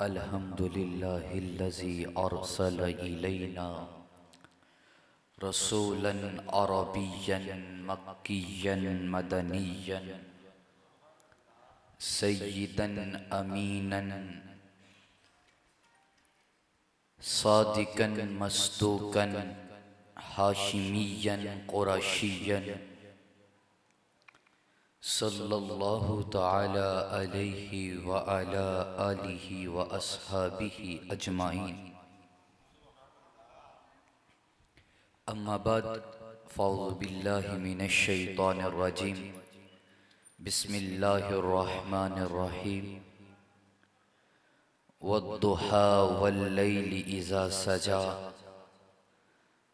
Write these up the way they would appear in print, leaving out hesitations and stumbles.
अल्हम्दुलिल्लाहिल्लज़ी अरसल इलैना रसूलन अरबिय्यन मक्किय्यन मदनिय्यन सय्यिदन अमीनन सादिकन मस्दूकन हाशिमिय्यन कुरैशिय्यन सल्लल्लाहु तआला अलैहि व अला आलिहि व अस्हाबिहि अजमाइन। अम्मा बाद फ़अऊज़ु बिल्लाहि मिनश शैतानिर रजीम। बिस्मिल्लाहिर रहमानिर रहीम। वद्दुहा वल्लैलि इज़ा सजा।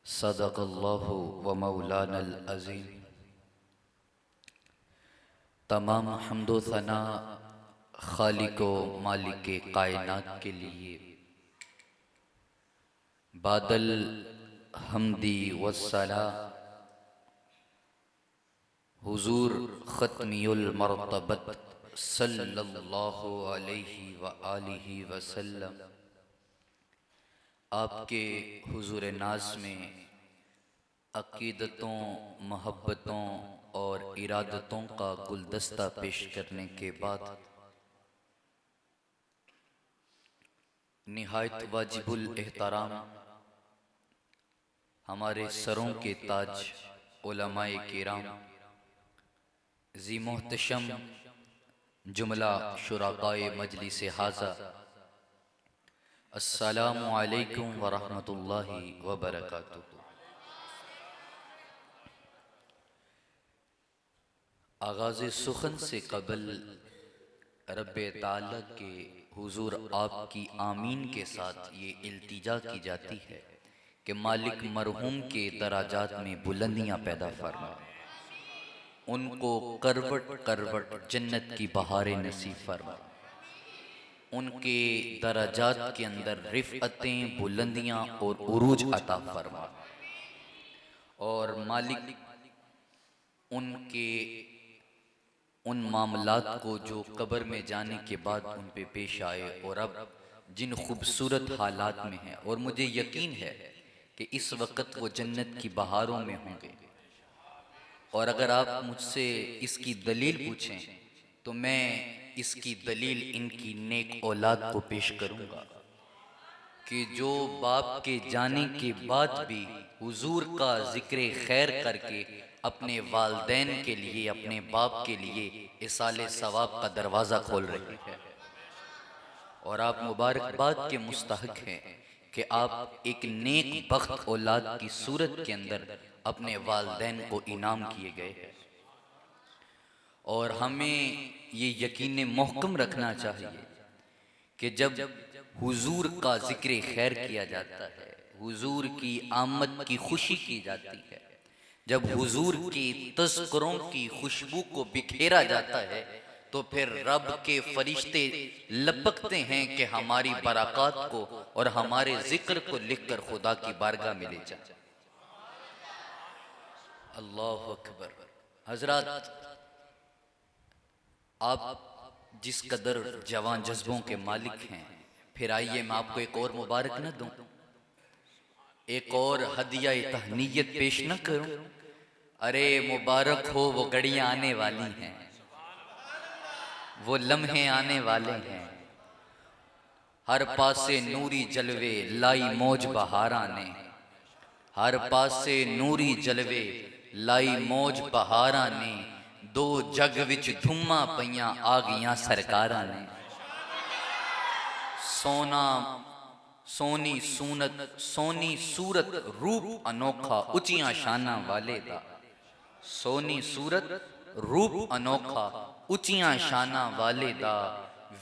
सदक़ल्लाहु व मौलानल अज़ीम। तमाम हम्दो सना खालिको मालिके कायनात के लिए। बादल हमदी वस्सला हुजूर ख़त्मियुल मरतबत सल्लल्लाहु अलैहि व आलिहि वसल्लम आपके हुजूर नाज़ में अक़ीदतों, मोहब्बतों और इरादतों का गुलदस्ता पेश करने के बाद निहायत वाजिबुल एहतराम हमारे सरों के ताज उलमाए किराम, ज़ी मोहतशम जुमला शुराकाए मजलिस हाज़ा, अस्सलामु अलैकुम व रहमतुल्लाहि व बरकातुहू। आगाज़ सुखन से कबल रब्बे ताला के हुजूर आपकी आमीन के साथ ये इल्तिजा की जाती है कि मालिक मरहूम के दराजात में बुलंदियां पैदा फरमा, उनको करवट करवट जन्नत की बहारें नसीब फरमा, उनके दराजात के अंदर रिफ़अतें, बुलंदियां और उरूज अता फरमा। और मालिक उनके उन मामलात को जो कब्र में जाने के बाद उन पे पेश आए और अब जिन खूबसूरत हालात में हैं, और मुझे यकीन है कि इस वक्त वो जन्नत की बहारों में होंगे। और अगर आप मुझसे इसकी दलील पूछें तो मैं इसकी दलील इनकी नेक औलाद को पेश करूंगा कि जो बाप के जाने के बाद भी हुजूर का जिक्र खैर करके अपने वालदैन के लिए, अपने बाप के लिए इसाले सवाब का दरवाज़ा खोल रही है। और आप मुबारकबाद के मुस्तहक हैं कि आप एक नेक बख्त औलाद की सूरत के अंदर अपने वालदैन को इनाम किए गए हैं। और हमें ये यकीन महकम रखना चाहिए कि जब हुजूर का जिक्र खैर किया जाता है, हुजूर की आमद की खुशी की जाती है, जब हुजूर की तज़किरों की खुशबू को बिखेरा जाता है, तो फिर रब के फरिश्ते लपकते हैं कि हमारी बरक़ात को और हमारे जिक्र को लिखकर खुदा की बारगाह में ले जाए। अल्लाहु अकबर। हजरात, आप जिस कदर जवान जज्बों के मालिक हैं, फिर आइए मैं आपको एक और मुबारक न दूं, एक और हदिया तहनीयत पेश न करूं। अरे मुबारक हो वो घड़ियां आने वाली हैं, वो लम्हे आने वाले हैं। हर पासे नूरी जलवे लाई मौज बहारा ने, हर पासे नूरी जलवे लाई मौज बहारा ने, दो जग विच धुम्मा पईयां आ गईयां सरकारां ने। सोना सोनी सूनत सोनी सूरत रूप अनोखा उचियां शाना वाले दा, सोनी सूरत रूप अनोखा उचियां शाना वाले दा,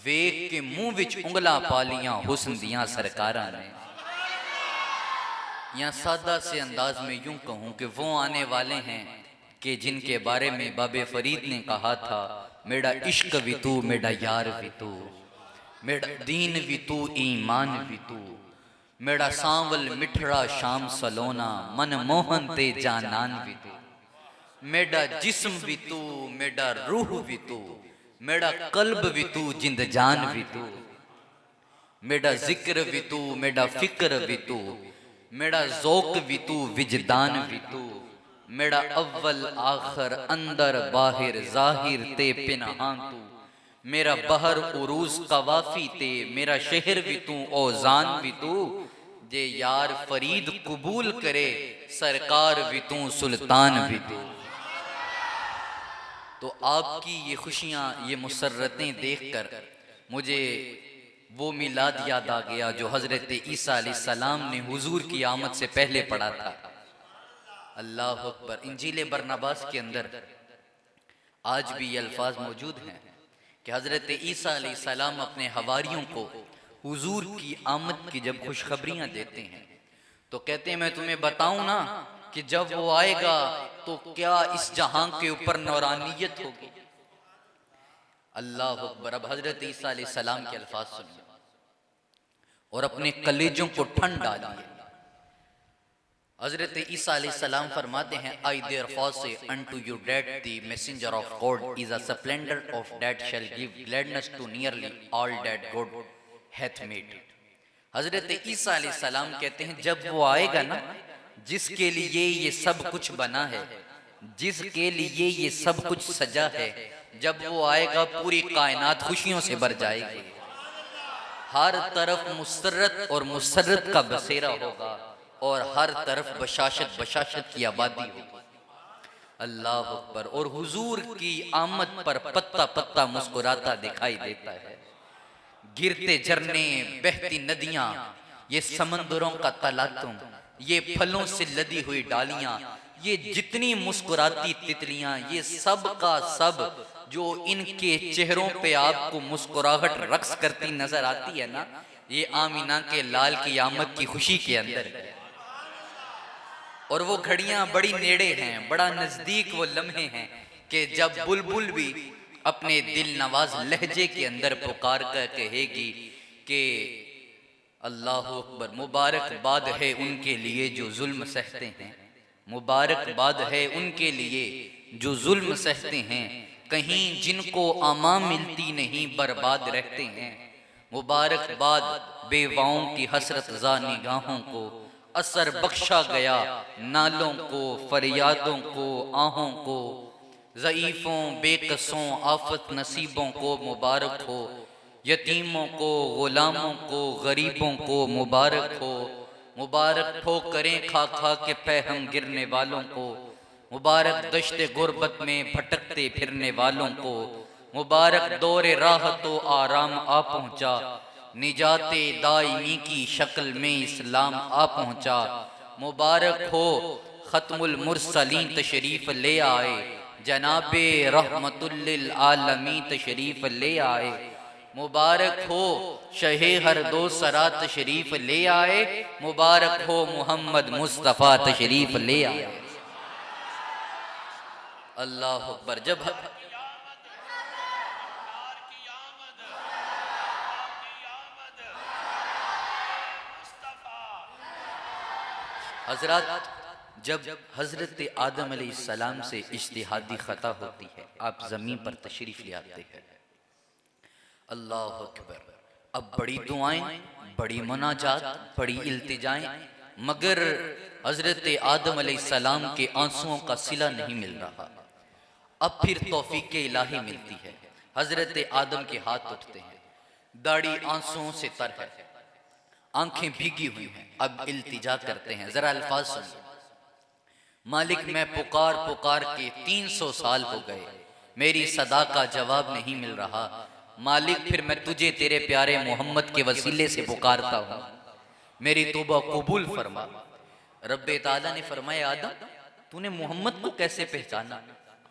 वेख के मुंह विच उंगला पालियां हुस्न दियां सरकारां ने। या सादा से अंदाज में यूं कहूं कि वो आने वाले हैं कि जिनके बारे में बाबे फरीद ने कहा था, मेरा इश्क भी तू, मेरा यार भी तू, मेरा दीन भी तू, ईमान भी तू, मेरा सांवल मिठड़ा शाम सलोना, मन मोहन ते जानान भी तू, मेरा जिस्म भी तू, मेरा रूह भी तू, मेरा कल्ब भी तू, जिंद जान भी तू, मेरा जिक्र भी तू, मेरा फिक्र भी तू, मेरा ज़ौक़ भी तू, विजदान भी तू, मेरा अव्वल आखिर अंदर बाहिर ज़ाहिर ते पिनहां तू, मेरा बहर उरूज कवाफी ते, मेरा शहर भी तू औज़ान भी तू, जे यार फरीद कबूल करे सरकार भी तू सुल्तान भी तू। तो आपकी ये खुशियाँ, ये मुसर्रतें देखकर मुझे वो मिलाद याद आ गया जो हज़रत ईसा अलैहिस्सलाम ने हुजूर की आमद से पहले पढ़ा था। अल्लाह अकबर। इंजील बरनबास के अंदर आज भी ये अल्फाज मौजूद हैं कि हज़रत ईसा अलैहिस्सलाम अपने हवारियों को हुजूर की आमद की जब खुशखबरियाँ देते हैं तो कहते हैं मैं तुम्हें बताऊं ना कि जब वो आएगा तो क्या इस जहां के ऊपर नौरानियत होगी। अल्लाह अकबर। अब हजरत ईसा अलैहिस्सलाम के अल्फाज सुनिए और अपने कलेजों को ठंड डालिए। हजरत ईसा अलैहिस्सलाम फरमाते हैं, I therefore say unto you that the messenger of God is a splendour of that shall give gladness to nearly all that God hath made. हजरत ईसा अलैहिस्सलाम कहते हैं जब वो आएगा ना, जिसके लिए ये सब कुछ बना है, जिसके लिए ये सब कुछ सजा है, जब वो आएगा पूरी कायनात खुशियों से भर जाएगी। हर तरफ मुसर्रत और मुसर्रत का बसेरा होगा और हर तरफ बशाशत बशाशत की आबादी होगी। अल्लाह अकबर। और हुजूर की आमद पर पत्ता पत्ता मुस्कुराता दिखाई देता है। गिरते झरने, बहती नदियां, ये समंदरों का तलातुम, ये फलों से लदी हुई डालियां, ये जितनी मुस्कुराती तितलियां, ये सब का सब जो इनके चेहरों पे आपको मुस्कुराहट रक्स करती नजर आती है ना, ये आमीना के लाल की आमद की खुशी के अंदर है। और वो घड़ियां बड़ी नेड़े हैं, बड़ा नजदीक वो लम्हे हैं कि जब बुलबुल भी अपने दिल नवाज लहजे के अंदर पुकार कर कहेगी कि अल्लाह अकबर। मुबारकबाद है उनके लिए जो जुल्म सहते हैं, मुबारकबाद है उनके लिए जो जुल्म सहते हैं, कहीं जिनको आमा मिलती नहीं बर्बाद रहते हैं। मुबारकबाद बेवाओं की हसरत ज़ा निगाहों को, असर बख्शा गया नालों को, फरियादों को, आहों को, ज़ईफ़ों बेकसों आफत नसीबों को मुबारक हो, यतीमों को, गुलामों को, गरीबों को मुबारक हो। मुबारक ठोकरें खा खा के पैहम गिरने वालों को, मुबारक दश्ते गुर्बत में भटकते फिरने वालों को, मुबारक दौरे राहत व आराम आ पहुँचा, निजाते दायमी की शक्ल में इस्लाम आ पहुँचा। मुबारक हो ख़त्मुल मुरसलीन तशरीफ़ ले आए, जनाबे रहमतुल लिल आलमीन तशरीफ़ ले आए। मुबारक हो शहे हर दो सरा तशरीफ़ ले आए, मुबारक हो मोहम्मद मुस्तफ़ा तशरीफ़ ले आए। अल्लाह अकबर। जब हजरत, जब हजरत आदम अलैहिस्सलाम से इज्तिहादी खता होती है, आप जमीन पर तशरीफ ले आते हैं। अल्लाह अकबर। अब बड़ी दुआएं, बड़ी मुनाजात, बड़ी इल्तिजाएं, मगर हजरत आदम अलैहिस्सलाम के आंसुओं का सिला नहीं मिल रहा। अब फिर तौफीक इलाही मिलती है। हजरत आदम के हाथ उठते हैं, दाढ़ी आंसुओं से तर है, आंखें भीगी हुई हैं। अब इल्तिजा करते हैं, जरा अल्फाज सुनिए। मालिक मैं पुकार पुकार के 300 साल हो गए, मेरी सदा का जवाब नहीं मिल रहा। मालिक फिर मैं तुझे तेरे प्यारे मोहम्मद के वसीले से पुकारता हूँ, मेरी तौबा कबूल फरमा। रब्बे ताला ने फरमाया, आदम तूने मोहम्मद को कैसे पहचाना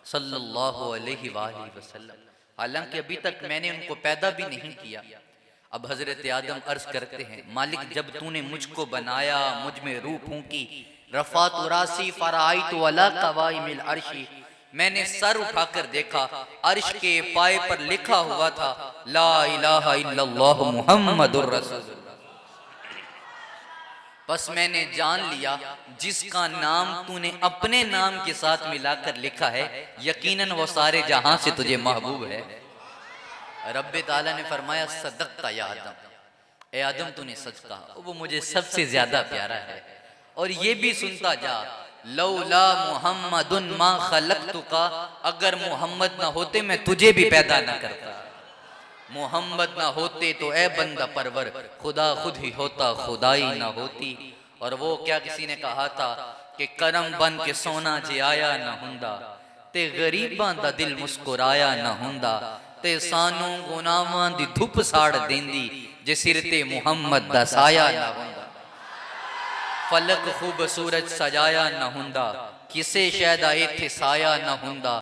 सल्लल्लाहु अलैहि वसल्लम, हालांकि अभी तक मैंने उनको पैदा भी नहीं किया। अब हजरत आदम अर्ज करते हैं, मालिक जब तूने मुझको बनाया, मुझ में रूह फूंकी, रफ़ात रासी फराइतु अला कवाइमिल अर्शी, मैंने सर उठाकर देखा, अर्श के पाए पर लिखा हुआ था ला इलाहा इल्लल्लाह मुहम्मदुर रसूलुल्लाह। बस मैंने जान लिया जिसका नाम तूने अपने नाम के साथ मिलाकर लिखा है, यकीनन वो सारे जहां से तुझे महबूब है। रब्बे ताला ने फरमाया सदक़ता या आदम, ए आदम तूने सच कहा, वो मुझे सबसे ज्यादा प्यारा है। और ये भी सुनता जा, लौला मुहम्मदुन मा खलक़तुका, अगर मोहम्मद ना होते मैं तुझे भी पैदा ना करता। मोहम्मद ना होते तो ए बंदा परवर, खुदा खुद ही होता खुदाई ना होती। और वो क्या किसी ने कहा था कि करम बन के सोना जे आया ना हुंदा, ते गरीबां दा दिल मुस्कुराया ना हुंदा, ते सानू गुनाहां दी धुप साड़ देंदी जे सिर ते मुहम्मद दा साया ना हुंदा। फलक खूबसूरत सजाया ना हुंदा, किसे शैदा इत्थे साया ना हुंदा।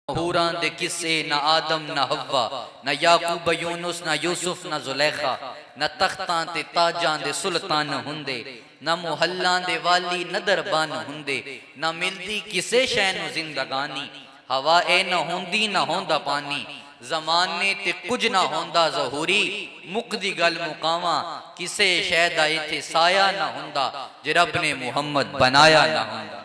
हूरां दे किस्से ना आदम ना हव्वा, ना याकूब यूनुस ना यूसुफ ना जुलेखा, ना तख्तां ते ताजां दे सुल्तान हुंदे, ना मुहल्लां दे वाली न दरबान हुंदे, ना मिलदी किसे शै नू जिंदगानी। हवा ए ना होंदी ना होंदा पानी, जमाने ते कुछ ना होंदा ज़हूरी। मुकदी गल मुकावा, किसे शै दा इत्थे साया ना हुंदा, जे रब ने मुहम्मद बनाया ना हुंदा।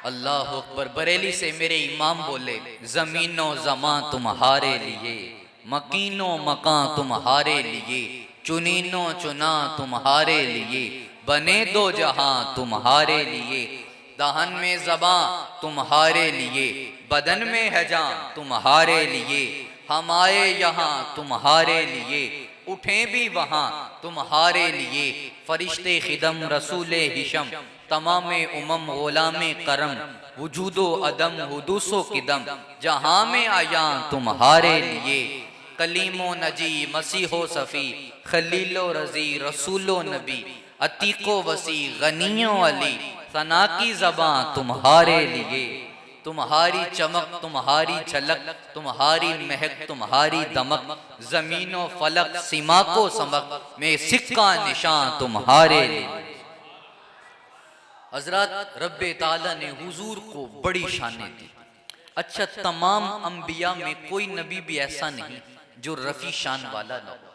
अल्लाह अकबर। बरेली से मेरे इमाम बोले, जमीनो जमां तुम्हारे लिए, मकीनो मकां तुम्हारे लिए, चुनीनो चुना तुम्हारे लिए, बने दो जहां तुम्हारे लिए। दहन में ज़बां तुम्हारे लिए, बदन में है जां तुम्हारे लिए। हम आए यहाँ तुम्हारे लिए, उठे भी वहाँ तुम्हारे लिए। फरिश्ते खिदम रसूले हिशम, तमामे उमम गुलामे करम, वजूदो अदम हुदूसो किदम, जहां में आया तुम्हारे लिए। कलीमो नजी मसीहो सफ़ी, खलीलो रजी रसूलो नबी, अतीको वसी गनियो अली, सना की ज़बां तुम्हारे लिए। तुम्हारी चमक तुम्हारी झलक, तुम्हारी महक तुम्हारी दमक, जमीनो फलक सीमा को समक, में सिक्का निशान तुम्हारे लिए। हजरत रब्बे ताला ने हुजूर को बड़ी शानें दी। अच्छा, तमाम अंबिया में कोई नबी भी ऐसा नहीं जो रफ़ी शान वाला ना हो,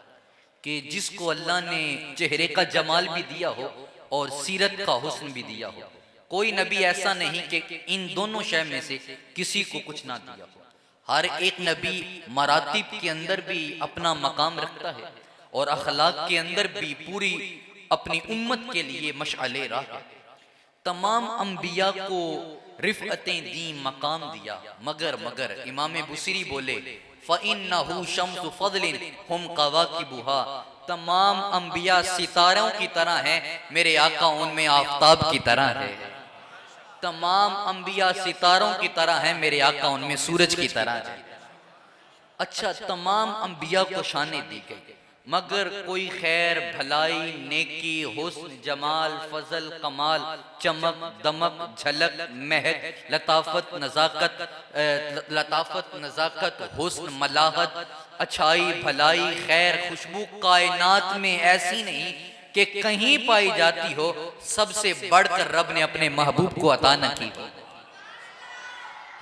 कि जिसको अल्लाह ने चेहरे का जमाल भी दिया हो और सीरत का हुस्न भी दिया हो। कोई नबी ऐसा नहीं कि इन दोनों शय में से किसी को कुछ ना दिया हो। हर एक नबी मरातिब के अंदर भी अपना मकाम रखता है और अखलाक के अंदर भी पूरी अपनी उम्मत के लिए मशअले राह है। तमाम अंबिया को रिफ़अतें दी, मकाम दिया, मगर इमाम बुसीरी बोले, फ़इन्नहु शम्सु फ़ज़लिन हुम कवाकिबुहा, तमाम अंबिया सितारों की तरह हैं, मेरे आका उनमें आफताब की तरह है। तमाम अंबिया सितारों की तरह हैं, मेरे आका उनमें सूरज की तरह है। अच्छा, तमाम अंबिया को शानें दी गई, मगर कोई खैर भलाई नेकी हुस्न जमाल फजल कमाल चमक दमक झलक महक लताफत नजाकत हुस्न मलाहत अच्छाई भलाई खैर खुशबू कायनात में ऐसी नहीं कि कहीं पाई जाती हो, सबसे बढ़कर रब ने अपने महबूब को अता न की हो।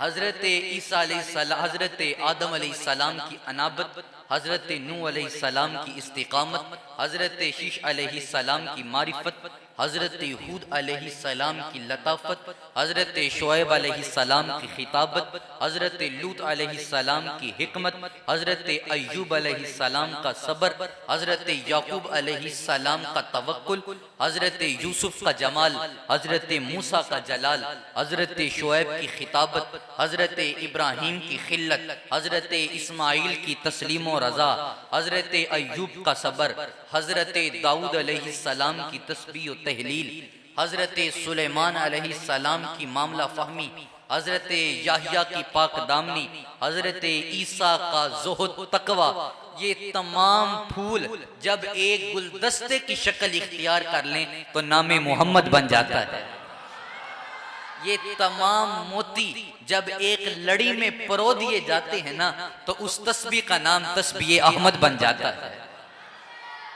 हजरत ईसा अलैहिस्सलाम, हजरत आदम अलैहिस्सलाम की अनाबत, हजरत नूह अलैहिस्सलाम की इस्तिकामत, हजरत शीश अलैहिस्सलाम की मारिफत, हजरत हूद अलैहिस्सलाम की लताफत, हजरत शुएब अलैहिस्सलाम की खिताबत, हजरत लूत अलैहिस्सलाम की हिकमत, हजरत अय्यूब अलैहिस्सलाम का सबर, हजरत याकूब अलैहिस्सलाम का तवक्कुल, हजरत यूसुफ का जमाल, हजरत मूसा का जलाल, हजरत शुएब की खिताबत, हजरत इब्राहीम की खिल्लत, हजरत इस्माइल की तस्लीम व रज़ा, हजरत अय्यूब का सबर, हजरत दाऊद अलैहिस्सलाम की तस्बीह व तहलील, हजरत सुलेमान अलैहिस्सलाम की मामला फहमी, हजरत याहिया की पाक दामनी, हजरत ईसा का ज़ुहद तकवा, ये तमाम फूल जब एक गुलदस्ते की शक्ल इख्तियार कर लें तो नामे मोहम्मद बन जाता है। ये तमाम मोती जब एक लड़ी में परो दिए जाते हैं ना, तो उस तस्बीह का नाम तस्बीह अहमद बन जाता है।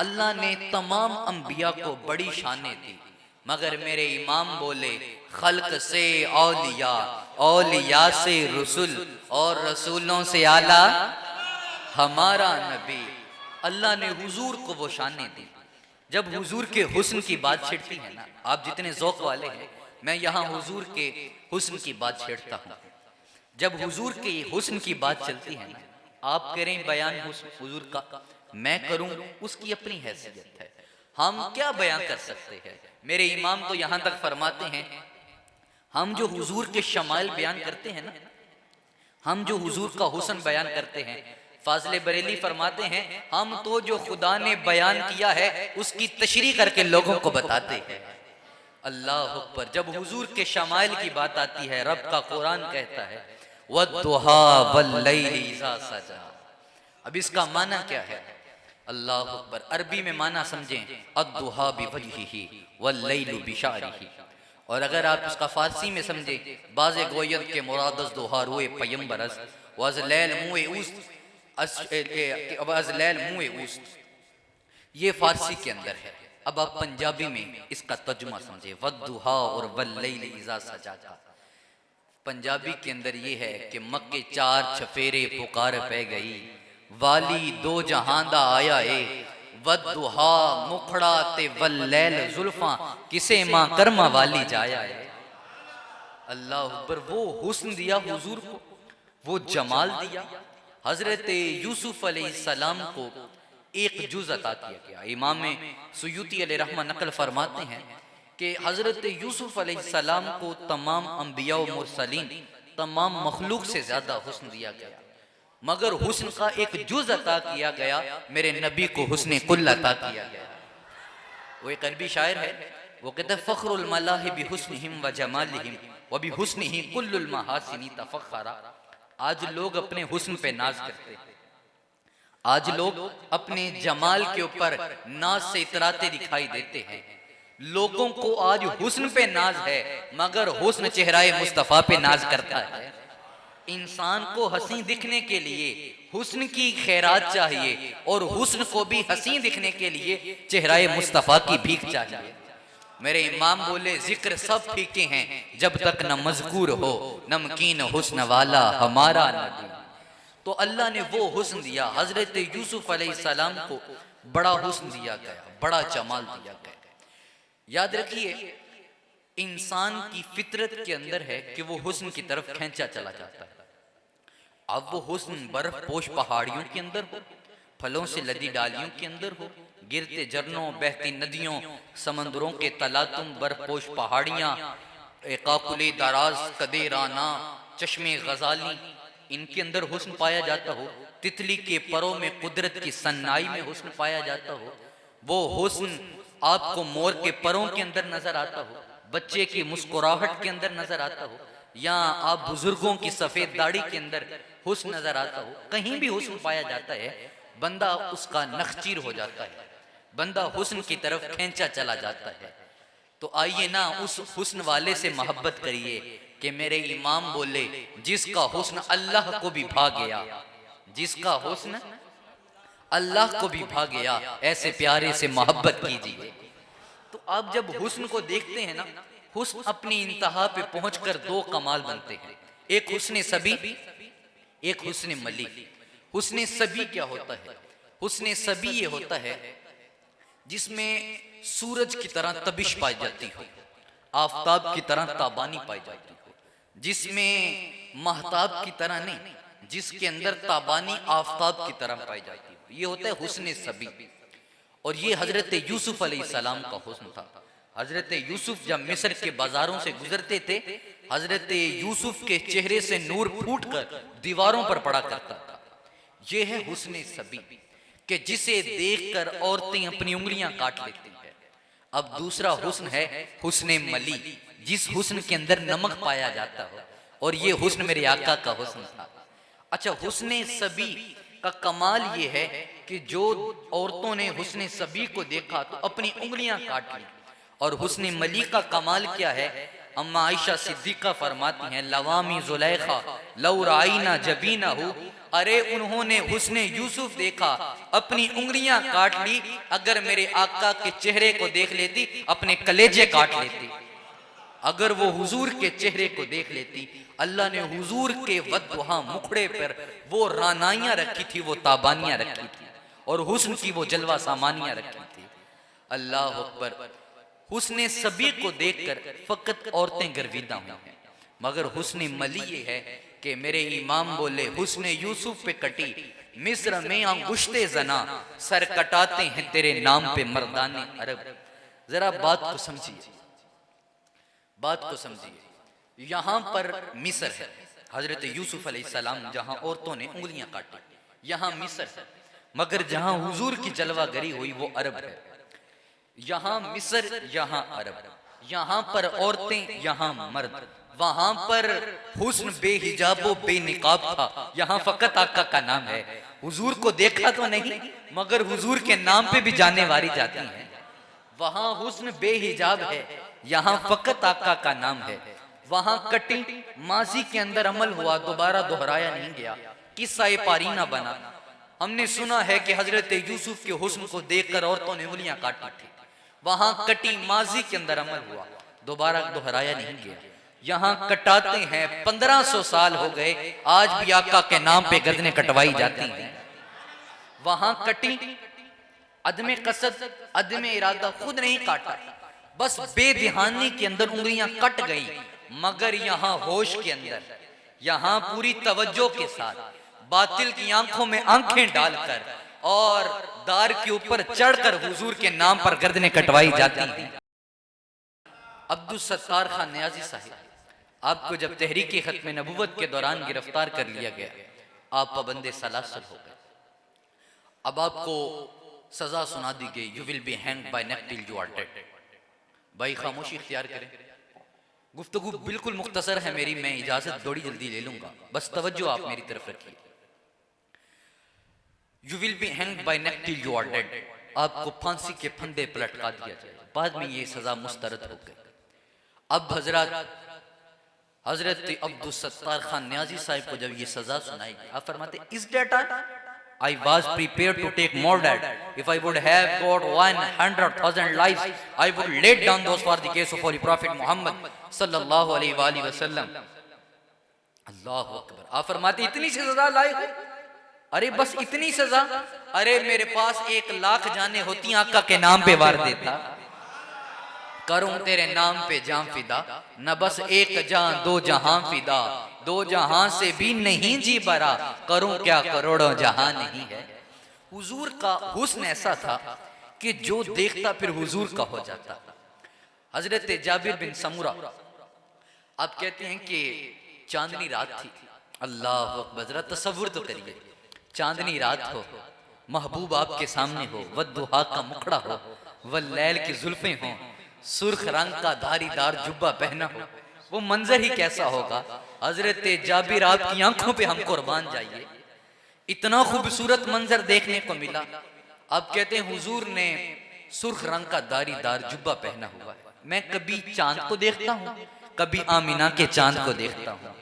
अल्लाह ने तमाम अंबिया को बड़ी शानें दी, मगर मेरे इमाम बोले, खल्क से औलिया, औलिया से रसूल, और रसूलों से आला हमारा नबी। अल्लाह ने हुजूर को वो शानें दी। जब हुजूर के हुस्न की बात छिड़ती है ना, आप जितने ज़ौक़ वाले हैं, मैं यहाँ हुजूर के हुस्न की बात छेड़ता हूँ। जब हुजूर के हुस्न की बात चलती है ना, आप करें बयान हुजूर का, मैं करूं, उसकी अपनी हैसियत है। हम क्या बयान कर सकते हैं? मेरे इमाम तो यहां तक फरमाते हैं, हम जो हुजूर के शमाइल बयान करते हैं ना, हम जो हुजूर का हुस्न बयान करते हैं, फाज़िले बरेली फरमाते हैं, हम तो जो खुदा ने बयान किया है उसकी तशरीह करके लोगों को बताते हैं। अल्लाह अकबर। जब हुजूर के शमाइल की बात आती है, रब का कुरान कहता है वद्दुहा वल्लैलि इज़ा सजा। अब इसका माना क्या है? अल्लाह अकबर। अरबी में माना समझें, अद्दुहा बिवजहिही वल्लैलु बिशारिही। और अगर आप इसका फारसी में समझे, बाज़े गोयत के मुरादस दोहा रुए पैगंबरस वज़लैल मुए उस्त, ये फारसी के अंदर है। अब आप पंजाबी में इसका तर्जुमा समझे, वद्दुहा और वल्लैल इज़ा सजा का। पंजाबी के अंदर ये है कि मक्के चार छफेरे पुकार पै गई, वाली दो जहां दा आया है, वद्दुहा मुखड़ा ते वल्लैल जुल्फा, किसे मां कर्मा वाली जाया है। अल्लाह अकबर। वो हुस्न दिया हुजूर को, वो जमाल दिया। हजरत यूसुफ अलैहिस्सलाम को एक जुज अता किया गया। इमाम सुयूती अलैहिर्रहमा नकल फरमाते हैं कि हजरत यूसुफ अलैहिस्सलाम को तमाम अंबिया व मुरसलीन, तमाम मखलूक से ज्यादा हुस्न दिया गया, मगर हुस्न का एक जुज अता किया गया, मेरे नबी को हुस्न कुल अता किया गया। वो एक अरबी शायर है, वो कहते हैं फख्रुल मलाहि बिहुस्निहिम व जमालिहिम व बिहुस्निहि कुल्लुल महासिनी तफख्खरा। आज लोग अपने हुस्न पे नाज करते हैं, आज लोग अपने जमाल के ऊपर नाज से इतराते दिखाई देते हैं। लोगों को आज हुस्न पे नाज है, मगर हुस्न चेहराए मुस्तफा पे नाज करता है। इंसान को हसीन दिखने के लिए हुस्न की खैरात चाहिए, और हुस्न को भी हसीन दिखने के लिए चेहराए मुस्तफा की भीख चाहिए। मेरे इमाम बोले, जिक्र सब फीके हैं जब तक न मजकूर हो, नमकीन हुस्न वाला हमारा नबी। तो अल्लाह ने वो हुस्न दिया। हजरत यूसुफ अलैहिस्सलाम को बड़ा हुस्न दिया गया, बड़ा जमाल दिया गया। याद रखिए, इंसान की फितरत के अंदर है कि वो हुस्न की तरफ खींचा चला जाता है। अब वो हुस्न बर्फ पोश पहाड़ियों के अंदर हो, फलों से लदी डालियों के अंदर हो, गिरते झरनों, बहती नदियों, समंदरों के तलातुम, बर्फ पोश पहाड़ियाँ, काकुले दराज कदे राना, चश्मे गजाली, इनके अंदर हुस्न पाया जाता हो। तितली के परों में कुदरत की सन्नाई में हुस्न पाया जाता हो। वो हुस्न आपको मोर के परों के अंदर नजर आता हो, बच्चे की मुस्कुराहट के अंदर नजर आता हो, या आप बुजुर्गों की सफेद दाढ़ी के अंदर हुस्न नजर आता हो। कहीं भी हुस्न पाया जाता है, बंदा उसका नखचीर हो जाता है, बंदा हुस्न की तरफ खींचा चला जाता है। तो आइए ना उस हुस्न वाले से मोहब्बत करिए कि मेरे इमाम बोले, जिसका हुस्न अल्लाह को भी भा गया, जिसका हुस्न अल्लाह को भी भा गया, ऐसे प्यारे से मोहब्बत कीजिए। तो आप जब हुस्न को देखते हैं ना, हुस्न अपनी इंतहा पे पहुंचकर दो कमाल बनते हैं, एक हुस्न सभी, एक हुस्न मली। हुस्न सभी क्या होता है? हुस्न सभी ये होता है जिसमें सूरज की तरह तबिश पाई जाती हो, आफताब की तरह ताबानी पाई जाती हो, जिसमें महताब की तरह नहीं, जिसके अंदर ताबानी आफताब की तरह पाई जाती हो, ये होता है हुस्न सभी। और ये हजरत यूसुफ अलैहिस्सलाम का हुस्न था। हजरत यूसुफ जब मिस्र के बाजारों से गुजरते थे, हजरत यूसुफ के चेहरे से नूर फूटकर दीवारों पर पड़ा करता था। ये है हुस्न सभी, कि जिसे देखकर औरतें अपनी उंगलियां काट लेती हैं। अब दूसरा हुस्न है हुस्न मली, जिस हुस्न के अंदर नमक पाया जाता हो, और ये हुस्न मेरे आका का हुस्न था। अच्छा, हुस्न सभी का कमाल ये है कि जो औरतों ने हुस्न सभी को देखा तो अपनी उंगलियां काट ली। और हुस्न मली का कमाल क्या है? अम्मा आयशा सिद्दीका फरमाती हैं, लवामी जुलैखा लौ राइना जबीना हो, अरे उन्होंने हुस्न यूसुफ देखा, अपनी उंगलियां काट ली, अगर मेरे आका के चेहरे को देख लेती अपने कलेजे काट लेती। अगर वो हुजूर के चेहरे को देख लेती, अल्लाह ने हुजूर के वद्दुहा मुखड़े पर वो रानाइयां रखी थी, वो ताबानियां रखी थी, और हुस्न की वो जलवा सामानियां रखी थी। अल्लाह अकबर। हुस्न सभी को देखकर फकत औरतें गर्विदा हुई हैं, मगर हुस्न मली ये है कि मेरे इमाम बोले हुस्ने यूसुफ पे कटी मिस्र में अंगुश्ते जना, सर कटाते हैं तेरे नाम पे मर्दाने अरब। जरा बात को समझिए, बात को समझिए। यहां पर मिस्र है, हजरत यूसुफ अलैहिस्सलाम जहां औरतों ने उंगलियां काटी, यहां मिस्र है। मगर जहां हुजूर की जलवागरी हुई वो अरब है। यहां मिस्र, यहां अरब, यहां पर औरतें, यहां मर्द। वहां पर हुस्न बेहिजाबो बेनिकाब था, यहां फकत आका का नाम है। हुजूर को देखा तो नहीं, मगर हुजूर के नाम पे भी जाने वाली जाती हैं। वहां हुस्न बेहिजाब है, यहां फकत आका का नाम है। वहां कटिंग माजी के अंदर अमल हुआ, दोबारा दोहराया नहीं गया, किस्सा ए पारीना बना। हमने सुना है कि हजरत यूसुफ के हुस्न को देखकर औरतों ने उंगलियां काटी थी। वहां कटी माजी के अंदर अमल हुआ, दोबारा दोहराया नहीं गया। यहाँ कटाते हैं, 1500 साल हो गए, आज भी आका के नाम पे गर्दनें कटवाई जाती हैं। वहां कटी अदमे कसद अदमे इरादा, खुद नहीं काटा, बस बेध्यानी के अंदर उंगलियां कट गई। मगर यहाँ होश के अंदर, यहाँ पूरी तवज्जो के साथ बातिल की आंखों में आंखें डालकर और दार के ऊपर चढ़कर हुजूर के नाम पर गर्दनें कटवाई जाती हैं। अब्दुल सत्तार खान नियाजी साहिब, आपको जब तहरीकी खत्म नबुव्वत के दौरान गिरफ्तार कर लिया गया, आप पाबंदे सलासल हो गए। अब आपको सजा सुना दी गई, you will be hanged by neck till you are dead. भाई खामोशी इख्तियार करें, गुफ्तगू बिल्कुल मुख्तसर है मेरी, मैं इजाजत बड़ी जल्दी ले लूंगा, बस तवज्जो आप मेरी तरफ रखिए। You will be hanged by neck till you are dead, आपको फांसी के फंदे पर लटका दिया जाए। बाद में ये सजा मुस्तरद हो गई। अब हजरत अब्दुल सत्तार खान नियाजी साहिब को जब ये सजा सुनाई, आप फरमाते इस data I was prepared to take more dead. If I would have got 100,000 lives, I would lay down those for the case of Holy Prophet Muhammad sallallahu alaihi wasallam. अल्लाहु अकबर। आप फरमाते इतनी सी सजा लाए हो? अरे बस इतनी सजा? अरे मेरे पास 1,00,000 जाने होती आका के नाम पे वार देता। करूं तेरे नाम पे जान फिदा, न बस एक जान दो जहां फिदा, दो जहां से भी नहीं जी बरा, करूं क्या करोड़ों जहां नहीं है। हुजूर का हुस्न ऐसा था कि जो देखता फिर हुजूर का हो जाता। हजरत जाबिर बिन समूरा, आप कहते हैं कि चांदनी रात थी, अल्लाह अकबर, जरा तसव्वुर तो करिए, चांदनी रात हो, महबूब आपके सामने हो, वद्दुहा का मुखड़ा हो, वल्लैल की जुल्फें हो, सुर्ख रंग का धारीदार जुब्बा पहना हो, वो मंजर ही कैसा होगा। हजरत जाबिर आपकी आंखों पे हम कुर्बान जाइए, इतना खूबसूरत मंजर देखने को मिला। आप कहते हैं हुजूर ने सुर्ख रंग का धारीदार जुब्बा पहना हुआ है। मैं कभी चांद को देखता हूँ, कभी आमीना के चांद को देखता हूँ,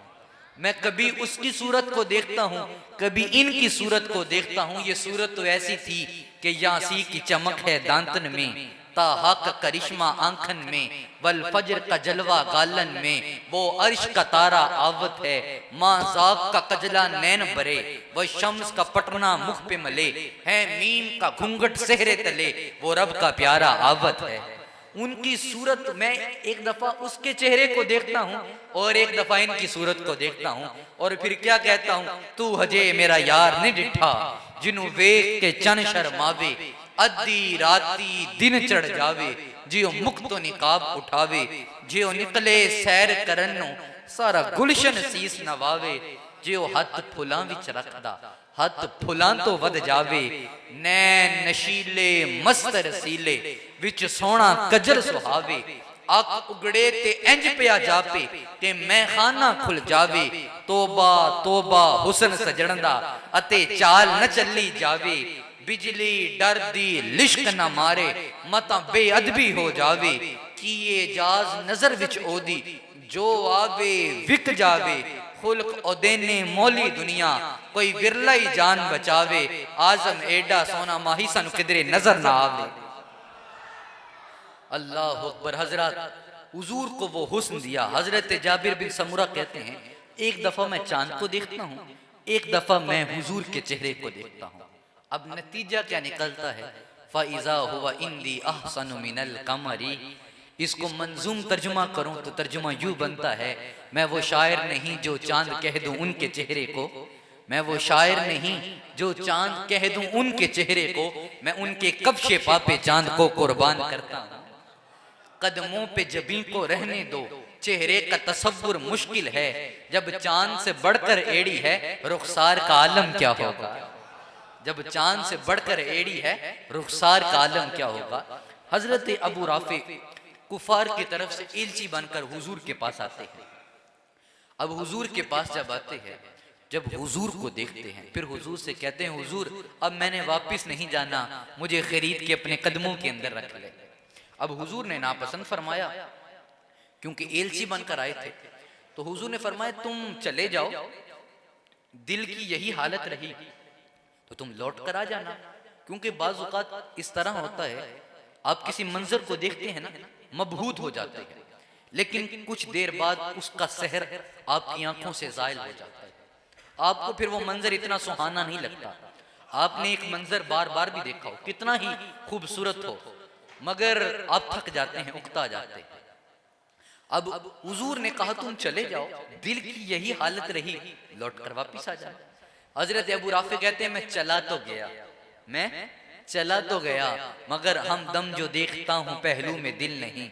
मैं कभी उसकी सूरत को देखता हूँ, कभी इनकी सूरत को देखता हूँ। ये सूरत तो ऐसी थी कि यासी की चमक है दांतन में, ताहा का करिश्मा आंखन में, वल फजर का जलवा गालन में, वो अर्श का तारा आवत है, माँ जाग का कजला नैन भरे, वो शम्स का पटना मुख पे मले, है मीम का घूंघट सेहरे तले, वो रब का प्यारा आवत है। उनकी सूरत, मैं एक दफा उसके चेहरे को देखता हूँ और एक दफा इनकी सूरत को देखता हूँ, और फिर क्या कहता हूँ, तू हजे मेरा यार नहीं डिठा, जिन्हों वेख के चन शर्मावे, अद्धी राती दिन चढ़ जावे, जियो मुक्तो निकाब उठावे, जियो निकले सैर करनो, सारा गुलशन सीस नवावे, जियो हथ फुलां विच रखदा, हथ फुलां तो वध जावे, नैन नशीले मस्त रसीले, विच सोहना कजल सुहावे, अख उगड़े ते इंज पिया जापे, ते मैं खाना खुल जावे, तोबा तोबा हुसन सजण दा, अते चाल न चली जावे, बिजली डर दी लिश्क न मारे, मता बेअदबी हो जावे, किए जाज नजर विच ओदी, जो आवे विक जावे, खुल्क ओदेने मौली दुनिया, कोई विरला ही जान बचावे, आजम एडा सोना माही सानू किधरे नजर ना आवे। अल्लाह अकबर। हजरत हुजूर को वो हुस्न दिया। हजरत जाबिर बिन समूरा कहते हैं, एक दफा मैं चांद को देखता हूँ, एक दफा मैं हुजूर के चेहरे को देखता हूँ। अब नतीजा क्या निकलता है, फ़ाइज़ा हुवा इंदी अहसनु मिनल कमरी, इसको मंजूम तर्जुमा करूं तो तर्जुमा यूं बनता है, मैं वो शायर नहीं जो चांद कह दूं उनके चेहरे को, मैं वो शायर नहीं जो चांद कह दूं उनके चेहरे को, मैं उनके कब्शे पापे चांद को कुर्बान करता हूं। कदमों पे जबी को रहने दो, चेहरे का तसव्वुर मुश्किल है, जब चांद से बढ़कर एड़ी है रुखसार का आलम क्या होगा। जब चांद से बढ़कर एड़ी है रुखसार का आलम क्या होगा। हजरत अबू राफी कुफार की तरफ से इल्ची बनकर हुजूर के पास आते हैं। अब हुजूर के पास जब आते हैं, जब हुजूर को देखते हैं, फिर हुजूर से कहते हैं, हुजूर अब मैंने वापस नहीं जाना, मुझे खरीद के अपने कदमों के अंदर रख ले। अब हुजूर ने नापसंद फरमाया, क्योंकि एलची बनकर आए थे। तो हुजूर ने फरमाया तुम चले जाओ, दिल की यही हालत रही तो तुम लौट कर आ जाना। क्योंकि बाज़ औक़ात इस तरह होता है, आप किसी मंजर को देखते हैं ना, मबहूत हो जाते हैं, लेकिन कुछ देर बाद उसका सहर आपकी आंखों से ज़ाइल हो जाता है। आपको फिर वो मंजर इतना सुहाना नहीं लगता। आपने एक मंजर बार बार भी देखा हो, कितना ही खूबसूरत हो, मगर आप थक जाते हैं, उकता जाते हैं। अब हुजूर ने कहा तुम चले जाओ, दिल की यही हालत रही, लौट कर वापिस आ जाओ। हजरत अबू राफी कहते हैं, मैं चला तो गया, मैं चला तो गया, मगर हमदम जो देखता हूँ पहलू में दिल नहीं,